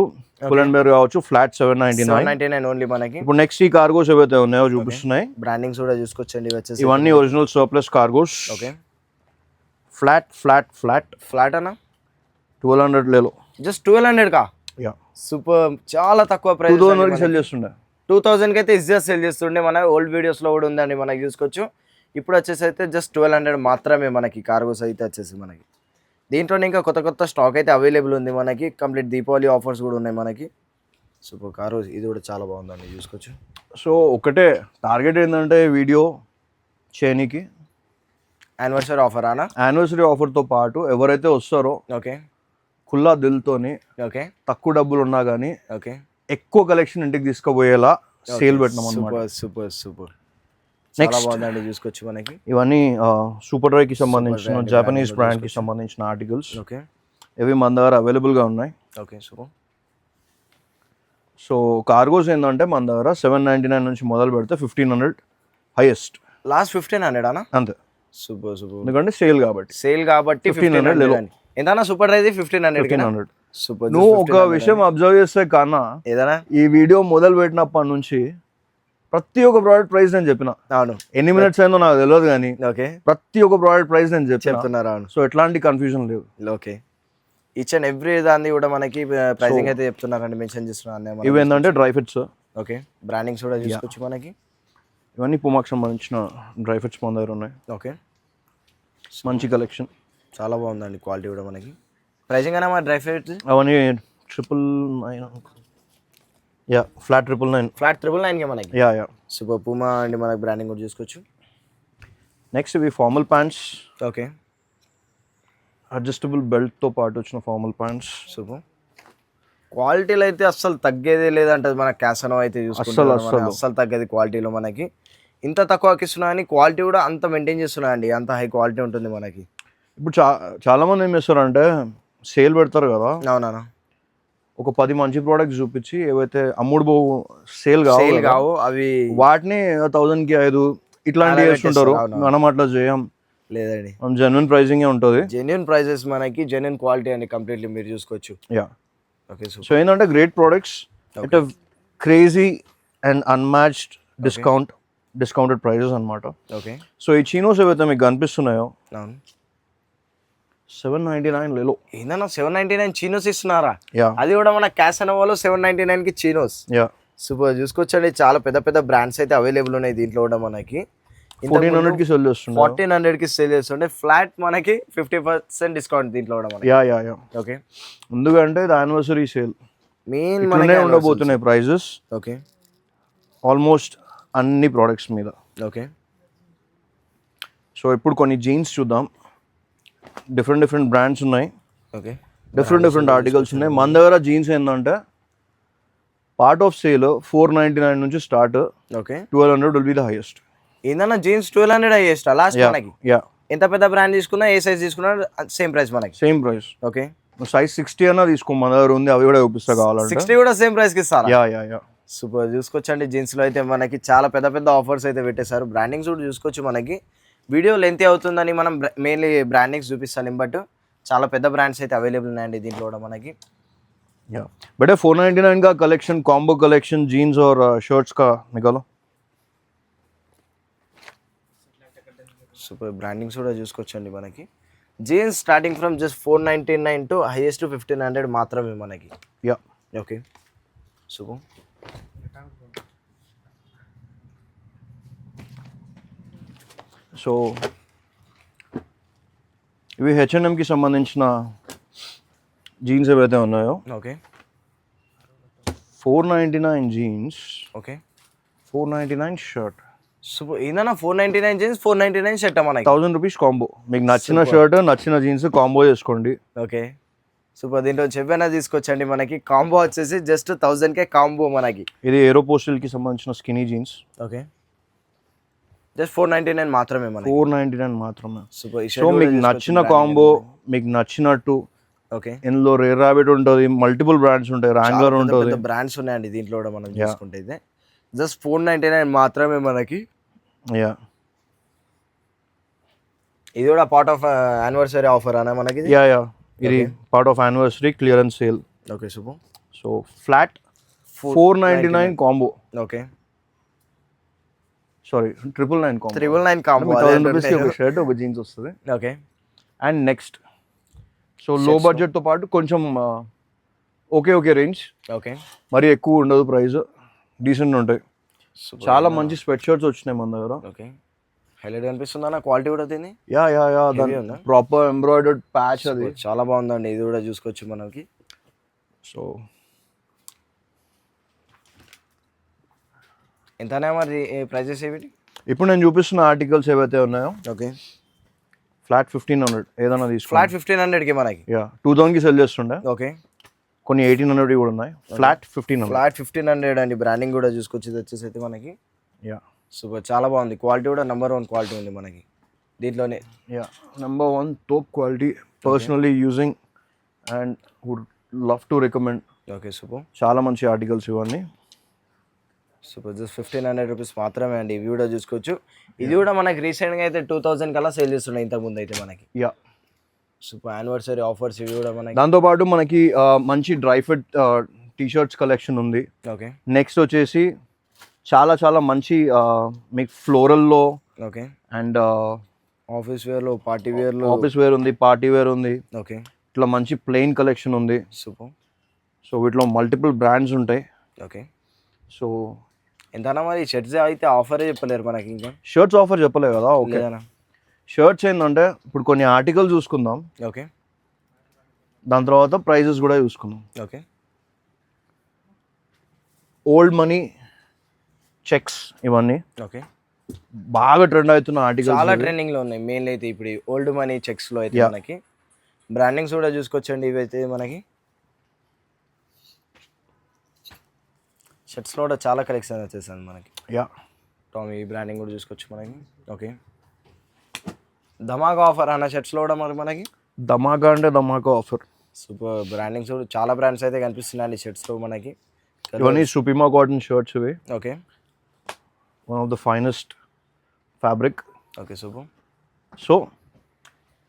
పుల్ అండ్ బేర్ కావచ్చు, ఫ్లాట్ 799 ఓన్లీ మనకి. ఇప్పుడు నెక్స్ట్ ఈ కార్గోస్ ఏవైతే ఉన్నాయో చూపిస్తున్నాయి. బ్రాండింగ్స్ కూడా చూసుకోవచ్చండి వచ్చేసి. ఇవన్నీ original surplus cargos. Okay, flat అన్న 1200 లేలో. జస్ట్ 1200 కా? Yeah, super. చాలా తక్కువ ప్రైస్. 2000 వరకు సెల్ చేస్తుండే. 2000 కి అయితే ఈజీగా సేల్ చేస్తుండే. మన ఓల్డ్ వీడియోస్ లో కూడా ఉందండి మనకి చూసుకోవచ్చు. ఇప్పుడు వచ్చేసి అయితే జస్ట్ 1200 మాత్రమే మనకి కార్గోస్ అయితే వచ్చేసి మనకి. దీంట్లో ఇంకా కొత్త స్టాక్ అయితే అవైలబుల్ ఉంది మనకి. కంప్లీట్ దీపావళి ఆఫర్స్ కూడా ఉన్నాయి మనకి. సూపర్ కార్గోస్ ఇది కూడా చాలా బాగుందండి చూసుకోవచ్చు. సో ఒకటే టార్గెట్ ఏంటంటే వీడియో చేయనీకి యానివర్సరీ ఆఫర్ అనా? యానివర్సరీ ఆఫర్తో పాటు ఎవరైతే వస్తారో ఓకే, ఖుల్లా దిల్తోని ఓకే, తక్కువ డబ్బులు ఉన్నా కానీ ఓకే, ఎక్కువ కలెక్షన్ ఇంటికి తీసుకుపోయేలా సేల్ పెట్టినాం అన్నమాట. సూపర్. నెక్స్ట్ చాలా బాగుందండి చూసుకోవచ్చు మనకి. ఇవన్నీ సూపర్ డ్రై కి సంబంధించిన జపనీస్ బ్రాండ్ కి సంబంధించిన ఆర్టికల్స్. ఓకే, ఇవి మన దగ్గర అవైలబుల్ గా ఉన్నాయి. Okay, super. సో కార్గోస్ ఏంటంటే మన దగ్గర 799 నుంచి మొదలు పెడితే 1500 హైయెస్ట్. లాస్ట్ 1500 అనా? అంతే. సూపర్. ఎందుకంటే సేల్ కాబట్టి 1500. ఎంతనా సూపర్ డ్రైవ్? 1500. సూపర్. నువ్వు ఒక విషయం అబ్జర్వ్ చేస్తే కన్నా ఏదైనా ఈ వీడియో మొదలు పెట్టినప్పటి నుంచి ప్రతి ఒక్క ప్రోడక్ట్ ప్రైస్ నేను చెప్పిన. అవును, ఎన్ని మినిట్స్ అయిందో నాకు తెలియదు కానీ ఓకే ప్రతి ఒక్క ప్రోడక్ట్ ప్రైస్ నేను చెప్తున్నారు. అవును. సో ఎట్లాంటి కన్ఫ్యూజన్ లేదు. ఓకే, ఈచ్ అండ్ ఎవ్రీ దాన్ని కూడా మనకి ప్రైసింగ్ అయితే చెప్తున్నారండి, మెన్షన్ చేస్తున్నారు. ఇవి ఏంటంటే డ్రై ఫిట్స్. ఓకే, బ్రాండింగ్స్ కూడా చూసుకోవచ్చు మనకి. ఇవన్నీ పుమాకి సంబంధించిన డ్రై ఫిట్స్ మన దగ్గర ఉన్నాయి. ఓకే, మంచి కలెక్షన్, చాలా బాగుందండి క్వాలిటీ కూడా మనకి. ప్రైసింగ్ అయినా మన డ్రై ఫిట్స్ అవన్నీ 999. Yeah, flat 999. ఫ్లాట్ 999 మనకి. యా. సూపర్. పూమా అండి మనకి బ్రాండింగ్ కూడా చూసుకోవచ్చు. నెక్స్ట్ ఇవి ఫార్మల్ ప్యాంట్స్. ఓకే, అడ్జస్టబుల్ బెల్ట్తో పాటు వచ్చిన ఫార్మల్ ప్యాంట్స్. సూపర్. క్వాలిటీలో అయితే అస్సలు తగ్గేదే లేదంటది మన క్యాసనో అయితే చూసుకుంటాం. అస్సలు తగ్గేది క్వాలిటీలో మనకి. ఇంత తక్కువకి ఇస్తున్నా కానీ క్వాలిటీ కూడా అంత మెయింటైన్ చేస్తున్నా అండి, అంత హై క్వాలిటీ ఉంటుంది మనకి. ఇప్పుడు చాలా మంది ఏం చేస్తారంటే సేల్ పెడతారు కదా. అవునా? ఒక 10 మంచి ప్రోడక్ట్స్ చూపించి ఏవైతే అమ్ముడు సేల్ కావు అవి వాటిని 1000కి 5 ఇట్లాంటివి చేస్తుంటారు. మనం అట్లా చేయం లేదండి, జెన్యున్ ప్రైసింగ్ ఉంటుంది. జెన్యున్ ప్రైజెస్ మనకి, జెన్యున్ క్వాలిటీ అండి కంప్లీట్లీ మీరు చూసుకోవచ్చు. యా. ఓకే, సో ఏంటంటే great products at crazy and unmatched discounted prices అన్నమాట. ఓకే, సో ఈ చీనోస్ ఏవైతే మీకు కనిపిస్తున్నాయో 799 లేలో. ఏందన్నా 799 చీనోస్ ఇస్తున్నారా? అది కూడా మన క్యాసనోవాలో 799 కి చీనోస్. సూపర్. చూసుకోవచ్చండి, చాలా పెద్ద బ్రాండ్స్ అయితే అవైలబుల్ ఉన్నాయి దీంట్లో కూడా మనకి. 1400 కి సేల్ చేస్తుండే. 1400 కి సేల్ చేస్తుండే. ఫ్లాట్ మనకి 50% డిస్కౌంట్ దీంట్లో కూడా మనకి. యా. ఓకే, ఎందుకంటే ఇది యానివర్సరీ సేల్ మెయిన్ మనకి ఉండబోతున్నాయి ప్రైజెస్. ఓకే, ఆల్మోస్ట్ అన్ని ప్రోడక్ట్స్ మీద. ఓకే, సో ఇప్పుడు కొన్ని జీన్స్ చూద్దాం. డిఫరెంట్ బ్రాండ్స్ ఉన్నాయి. ఓకే, డిఫరెంట్ ఆర్టికల్స్ ఉన్నాయి. మన దగ్గర జీన్స్ ఏంటంటే పార్ట్ ఆఫ్ సేల్ 499 నుంచి start. Okay, 1200 will be the highest. ఏందన్నా జీన్స్ 1200 హైయెస్ట్ లాస్ట్ మనకి. యా, ఎంత పెద్ద బ్రాండ్ తీసుకున్నా, ఏ సైజ్ తీసుకున్నా సేమ్ ప్రైస్ మనకి. Same price. ఓకే, సైజ్ 60 అన్నా తీసుకో, మన దగ్గర ఉంది, అవి కూడా చూపిస్తా కావాలంటే. 60 కూడా సేమ్ ప్రైస్ కి ఇస్తారా? యా. సూపర్. చూసుకోవచ్చండి, జీన్స్ లో అయితే మనకి చాలా పెద్ద ఆఫర్స్ అయితే పెట్టేశారు. బ్రాండింగ్స్ కూడా చూసుకోవచ్చు మనకి. వీడియో లెంత్ అవుతుందని మనం మెయిన్లీ బ్రాండింగ్స్ చూపిస్తాను, బట్ చాలా పెద్ద బ్రాండ్స్ అయితే అవైలబుల్ ఉన్నాయండి దీంట్లో కూడా మనకి. या बेटा 499 का कलेक्शन कॉम्बो कलेक्शन जीन्स और शर्ट्स का निकालो. సూపర్ బ్రాండింగ్స్ కూడా చూసుకోవచ్చండి మనకి. Jeans starting from just 499 to highest 1500 మాత్రమే మనకి. या ఓకే సూపర్. సో ఇవి హెచ్ఎన్ఎంకి సంబంధించిన జీన్స్ ఏవైతే ఉన్నాయో okay 499 jeans, okay 499 shirt, super. ఏదైనా 499 జీన్స్ 499 షర్ట్ మనకి 1000 రూపీస్ కాంబో. మీకు నచ్చిన షర్ట్ నచ్చిన జీన్స్ కాంబో చేసుకోండి. Okay super. దీంట్లో చెప్పైనా తీసుకొచ్చండి మనకి. కాంబో వచ్చేసి జస్ట్ 1000కే కాంబో మనకి. ఇది ఏరోపోస్టల్కి సంబంధించిన స్కినీ జీన్స్. ఓకే జస్ట్ 499 మాత్రమే మనకి. 499 మాత్రమే. సూపర్. సో మీకు నచ్చిన కాంబో మీకు నచ్చినట్టు ఓకే ఇందులో రేర్ రాబిట్ ఉంటుంది, మల్టిపుల్ బ్రాండ్స్ ఉంటాయి, రాంగ్లర్ ఉంటుంది, బ్రాండ్స్ ఉన్నాయండి దీంట్లో కూడా మనం చూసుకుంటే. అయితే జస్ట్ 499 మాత్రమే మనకి. యా ఇది కూడా పార్ట్ ఆఫ్ యానివర్సరీ ఆఫర్ అనే మనకి. యా యా ఇది part of anniversary clearance sale. Okay super. So flat 499 combo. Okay sorry 999 combo. 999 combo. 1000 rupees ఒక షర్ట్ ఒక జీన్స్ వస్తుంది. ఓకే అండ్ నెక్స్ట్ సో లో బడ్జెట్తో పాటు కొంచెం ఓకే ఓకే రేంజ్, ఓకే మరి ఎక్కువ ఉండదు, ప్రైస్ డీసెంట్ ఉంటాయి. చాలా మంచి స్వెట్ షర్ట్స్ వచ్చినాయి మన దగ్గర. ఓకే హైలైట్ అనిపిస్తుందా నా క్వాలిటీ కూడా దీన్ని? యా యా యా దాని ప్రాపర్ ఎంబ్రాయిడర్డ్ ప్యాచ్ అది చాలా బాగుందండి. ఇది కూడా చూసుకోవచ్చు మనకి. సో ఎంతనే మరి ప్రైజెస్ ఏమిటి? ఇప్పుడు నేను చూపిస్తున్న ఆర్టికల్స్ ఏవైతే ఉన్నాయో ఓకే ఫ్లాట్ 1500 ఏదైనా తీసుకో. ఫ్లాట్ 1500కి మనకి. యా 2000కి సెల్ చేస్తుండే, ఓకే కొన్ని 1800 కూడా ఉన్నాయి. ఫ్లాట్ 1500. ఫ్లాట్ 1500 అండి. బ్రాండింగ్ కూడా చూసుకొచ్చి ఇది వచ్చేసి అయితే మనకి. యా సూపర్ చాలా బాగుంది. క్వాలిటీ కూడా నెంబర్ 1 క్వాలిటీ ఉంది మనకి దీంట్లోనే. Yeah number 1 top quality, personally using and would love to recommend. Okay super. చాలా మంచి ఆర్టికల్స్ ఇవన్నీ. సూపర్ జస్ట్ 1500 రూపీస్ మాత్రమే అండి. ఇవి కూడా చూసుకోవచ్చు. ఇది కూడా మనకి రీసెంట్గా అయితే 2000 కల్లా సేల్ చేస్తున్నాయి ఇంతకుముందు అయితే మనకి. యా సూపర్ యానివర్సరీ ఆఫర్స్ ఇవి కూడా మనకి. దాంతోపాటు మనకి మంచి dry fit T shirts collection ఉంది. ఓకే నెక్స్ట్ వచ్చేసి చాలా చాలా మంచి మీకు ఫ్లోరల్లో ఓకే అండ్ ఆఫీస్ వేర్లో, పార్టీ వేర్లో, ఆఫీస్ వేర్ ఉంది, పార్టీ వేర్ ఉంది. ఓకే ఇట్లా మంచి ప్లెయిన్ కలెక్షన్ ఉంది. సూపర్. సో వీటిలో మల్టిపుల్ బ్రాండ్స్ ఉంటాయి. ఓకే సో ఎంతనా మరి షర్ట్స్ అయితే ఆఫరే చెప్పలేరు మనకి. ఇంకా షర్ట్స్ ఆఫర్ చెప్పలేదు కదా. ఓకే షర్ట్స్ ఏంటంటే ఇప్పుడు కొన్ని ఆర్టికల్ చూసుకుందాం, ఓకే దాని తర్వాత ప్రైజెస్ కూడా చూసుకుందాం. ఓకే ఓల్డ్ మనీ చెక్స్ ఇవన్నీ ఓకే బాగా ట్రెండ్ అవుతున్న ఆర్టికల్స్. చాలా ట్రెండింగ్లో ఉన్నాయి. మెయిన్లీ అయితే ఇప్పుడు ఓల్డ్ మనీ చెక్స్లో అయితే మనకి బ్రాండింగ్స్ కూడా చూసుకోవచ్చండి. ఇవైతే మనకి షర్ట్స్లో కూడా చాలా కలెక్షన్ వచ్చేసాను మనకి. యా టామీ బ్రాండింగ్ కూడా చూసుకోవచ్చు మనకి. ఓకే ధమాకా ఆఫర్ అన్న షర్ట్స్లో కూడా మనకి ధమాకా అంటే ధమాకా ఆఫర్. సూపర్ బ్రాండింగ్స్ కూడా చాలా బ్రాండ్స్ అయితే కనిపిస్తున్నాయండి షర్ట్స్లో మనకి. ఇవన్నీ సుప్రీమా కాటన్ షర్ట్స్ ఇవి. Okay one of the finest fabric. Okay super. So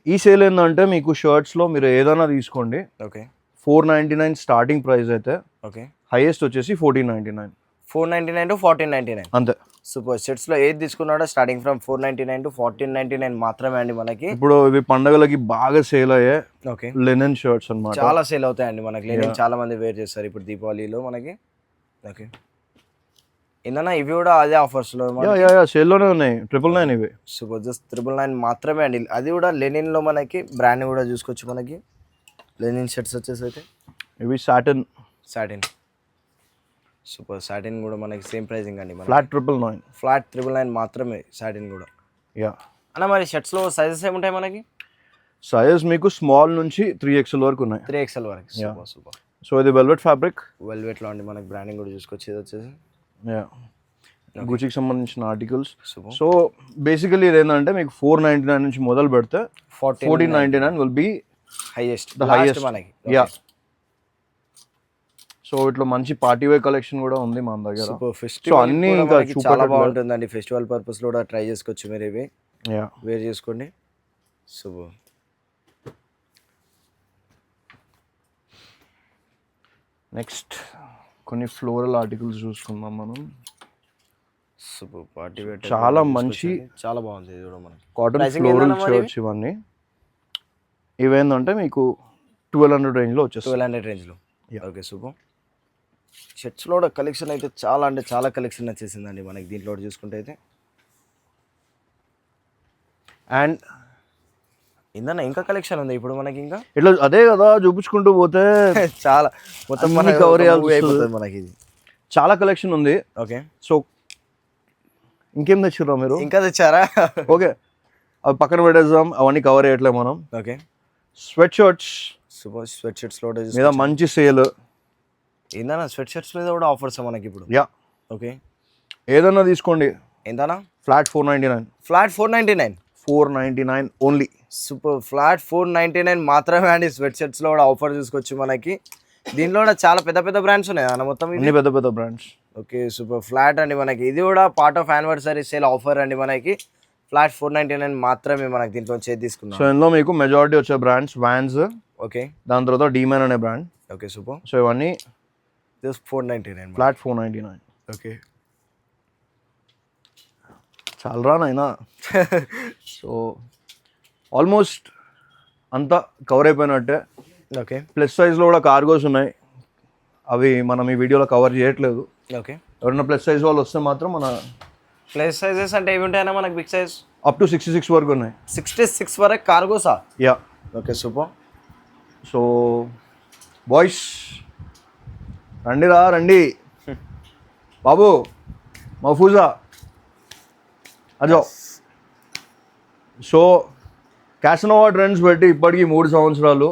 ఈ సేల్ ఏంటంటే మీకు షర్ట్స్లో మీరు ఏదైనా తీసుకోండి. ఓకే 499 స్టార్టింగ్ ప్రైస్ అయితే ఓకే హైయెస్ట్ వచ్చేసి 1499. 499 టు 1499 అంతే. సూపర్. షర్ట్స్లో ఏది తీసుకున్నాడో స్టార్టింగ్ ఫ్రమ్ 499 టు 1499 మాత్రమే అండి మనకి. ఇప్పుడు ఇవి పండగలకి బాగా సేల్ అయ్యే ఓకే లెనిన్ షర్ట్స్ అన్నమాట. చాలా సేల్ అవుతాయండి మనకి. లెనిన్ చాలా మంది వేర్ చేస్తారు ఇప్పుడు దీపావళిలో మనకి. ఓకే ఏందన్నా ఇవి కూడా అదే ఆఫర్స్లో సేల్లోనే ఉన్నాయి. 999 ఇవి. సూపర్ జస్ట్ 999 మాత్రమే అండి. అది కూడా లెనిన్లో మనకి. బ్రాండ్ కూడా చూసుకోవచ్చు మనకి. లెనిన్ షర్ట్స్ వచ్చేసి అయితే ఇవి సాటిన్. సూపర్ సాటిన్ కూడా మనకి సేమ్ ప్రైజింగ్ అండి. ఫ్లాట్ 999. ఫ్లాట్ 999 మాత్రమే సాటిన్ కూడా. యా అన్న మరి షర్ట్స్లో సైజెస్ ఏముంటాయి మనకి? సైజెస్ మీకు స్మాల్ నుంచి 3XL వరకు ఉన్నాయి. 3XL వరకు. Super super. సో ఇది వెల్వెట్ ఫ్యాబ్రిక్. వెల్వెట్లో అండి మనకి. బ్రాండింగ్ కూడా చూసుకోవచ్చు. ఇది వచ్చేసి యా గుచికి సంబంధించిన ఆర్టికల్స్. సూపర్. సో బేసికలీ ఇది ఏంటంటే మీకు 499 నుంచి మొదలు పెడితే 1499 విల్ బి హైయెస్ట్ మనకి. యా సో ఇట్లా మంచి పార్టీ వేర్ కలెక్షన్ కూడా ఉంది మన దగ్గర. సూపర్. సో ఫెస్టివల్ అన్ని ఇంకా చాలా బాగుంటుందండి. ఫెస్టివల్ పర్పస్ లో కూడా ట్రై చేసుకోవచ్చు మీరు. ఇవి యా వేర్ చేసుకోండి. సూపర్. నెక్స్ట్ కొన్ని ఫ్లోరల్ ఆర్టికల్స్ చూసుకుందాం మనం. సూపర్ పార్టీ వేర్ చాలా మంచి చాలా బాగుంది ఇది కూడా మనకి. కాటన్ Pricing ఫ్లోరల్ ఏందన్నా మరి షర్ట్స్ ఇవన్నీ. ఇవేంటంటే మీకు 1200 రేంజ్లో వచ్చేస్తుంది. 1200 రేంజ్లో. Okay super. షర్ట్స్లో కూడా కలెక్షన్ అయితే చాలా అంటే చాలా కలెక్షన్ వచ్చేసిందండి మనకి దీంట్లో కూడా చూసుకుంటే అయితే. అండ్ ఏందన్నా ఇంకా కలెక్షన్ ఉంది ఇప్పుడు మనకి ఇంకా ఇట్లా అదే కదా చూపించుకుంటూ పోతే చాలా మొత్తం అన్ని మనకి cover చేయాల్సి అయిపోతుంది మనకి ఇది. చాలా కలెక్షన్ ఉంది. ఓకే సో ఇంకేం తెచ్చిర్రా మీరు? ఇంకా తెచ్చారా? ఓకే అవి పక్కన పెట్టేద్దాం, అవన్నీ కవర్ చేయట్లేదు మనం. Okay sweat shirts super. Sweat shirts లో మీద మంచి సేల్. ఏందన్నా స్వెట్ షర్ట్స్ మీద కూడా ఆఫర్స్ మనకి ఇప్పుడు. యా ఓకే ఏదన్నా తీసుకోండి, ఎంతనా? Flat 499. Flat 499. 499 only. Super. Flat 499 మాత్రమే అండి. స్వెట్ షర్ట్స్ లో కూడా ఆఫర్ చూసుకోవచ్చు మనకి. దీంట్లో కూడా చాలా పెద్ద పెద్ద బ్రాండ్స్ ఉన్నాయి అన్న మొత్తం ఇది. అన్ని పెద్ద పెద్ద బ్రాండ్స్. Okay super. ఫ్లాట్ అండి మనకి ఇది కూడా part of anniversary sale offer అండి మనకి. ఫ్లాట్ 499 మాత్రమే మనకి దీంట్లో చేతి తీసుకున్నాం. సో ఇందులో మీకు మెజారిటీ వచ్చే బ్రాండ్స్ వాన్స్, ఓకే దాని తర్వాత డీమెన్ అనే బ్రాండ్. Okay super. సో ఇవన్నీ జస్ట్ 499. ఫ్లాట్ 499. ఓకే చాలా రానైనా. సో ఆల్మోస్ట్ అంతా కవర్ అయిపోయినట్టే. ఓకే ప్లస్ సైజ్లో కూడా కార్గోస్ ఉన్నాయి, అవి మనం ఈ వీడియోలో కవర్ చేయట్లేదు. ఓకే ఎవరైనా ప్లస్ సైజ్ వాళ్ళు వస్తే మాత్రం మన ప్లస్ సైజెస్ అంటే ఏమి ఉంటాయన్నా మనకి? బిగ్ సైజ్ అప్ టు 66 వరకు ఉన్నాయి. 66 వరకు కార్గోసా? Yeah. Okay super. So boys రండి బాబు మహఫూజా అజో. సో క్యాసనోవా ట్రెండ్స్ పెట్టి ఇప్పటికీ 3 సంవత్సరాలు.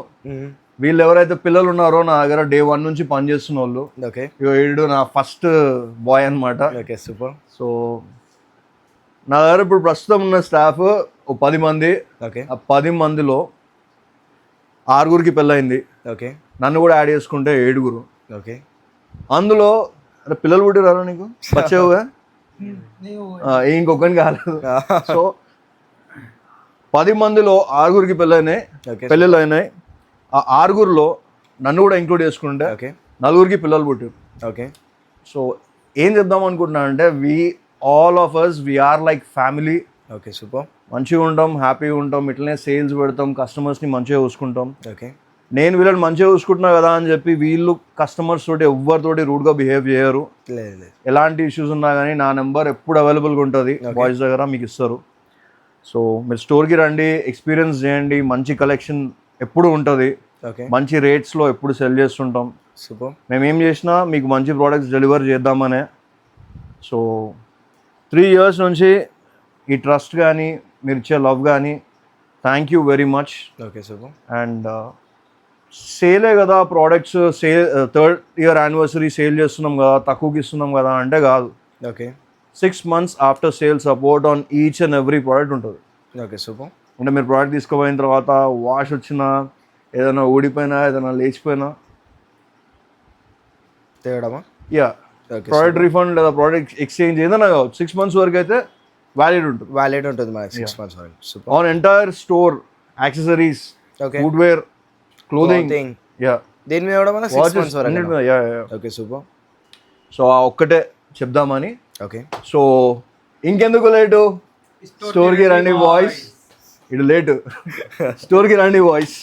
వీళ్ళు ఎవరైతే పిల్లలు ఉన్నారో నా దగ్గర డే 1 నుంచి పనిచేస్తున్న వాళ్ళు. ఓకే వీడు నా ఫస్ట్ బాయ్ అనమాట. Okay super. సో నా దగ్గర ఇప్పుడు ప్రస్తుతం ఉన్న స్టాఫ్ 10 మంది. ఓకే ఆ 10 మందిలో 6గురికి పెళ్ళయింది. ఓకే నన్ను కూడా యాడ్ చేసుకుంటే 7గురు. ఓకే అందులో అరే పిల్లలు పుట్టిరారా నీకు? వచ్చావుగా ఇంకొకని కాలేదు. సో 10 మందిలో 6గురికి పెళ్ళిళ్ళు అయినాయి. ఆ 6గురిలో నన్ను కూడా ఇంక్లూడ్ చేసుకుంటే ఓకే 4గురికి పిల్లలు పుట్టారు. ఓకే సో ఏం చెప్దాం అనుకుంటున్నా అంటే all of us we are like family. Okay super. మంచిగా ఉంటాం, హ్యాపీగా ఉంటాం, ఇట్లనే సేల్స్ పెడతాం, కస్టమర్స్ని మంచిగా చూసుకుంటాం. ఓకే నేను వీళ్ళని మంచిగా చూసుకుంటున్నా కదా అని చెప్పి వీళ్ళు కస్టమర్స్ తోటి ఎవరితోటి రూడ్గా బిహేవ్ చేయరు. లేదు ఎలాంటి ఇష్యూస్ ఉన్నా కానీ నా నెంబర్ ఎప్పుడు అవైలబుల్గా ఉంటుంది బాయ్స్ దగ్గర, మీకు ఇస్తారు. సో మీరు స్టోర్కి రండి, ఎక్స్పీరియన్స్ చేయండి, మంచి కలెక్షన్ ఎప్పుడు ఉంటుంది, ఓకే మంచి రేట్స్లో ఎప్పుడు సెల్ చేస్తుంటాం. సూపర్. మేము ఏం చేసినా మీకు మంచి ప్రోడక్ట్స్ డెలివర్ చేద్దామనే. సో 3 years నుంచి ఈ ట్రస్ట్ కానీ మీరు ఇచ్చే లవ్ కానీ thank you very much. Okay super. And సేలే కదా products, 3rd year anniversary sale చేస్తున్నాం కదా, తక్కువకి ఇస్తున్నాం కదా అంటే కాదు. Okay 6 months after sale support on each and every product ఉంటుంది. Okay super. అంటే మీరు ప్రోడక్ట్ తీసుకుపోయిన తర్వాత వాష్ వచ్చినా, ఏదైనా ఊడిపోయినా, ఏదైనా లేచిపోయినా తేయడమా? యా ఓకే ప్రోడక్ట్ రీఫండ్ లేదా ప్రోడక్ట్ ఎక్స్చేంజ్ ఏదైనా కావచ్చు 6 months వరకు అయితే వ్యాలిడ్ ఉంటుంది. వ్యాలిడ్ ఉంటుంది మనకి 6 months వరకు. Super. On entire store, accessories, okay footwear, clothing. Yeah దీని మీద కూడా మనకి 6 months వరకు. యా. Okay super. సో ఆ ఒక్కటే చెప్దామని. ఓకే సో ఇంకెందుకు లేటు, స్టోర్కి రండి బాయ్స్. ఇటు లేటు, స్టోర్కి రండి బాయ్స్.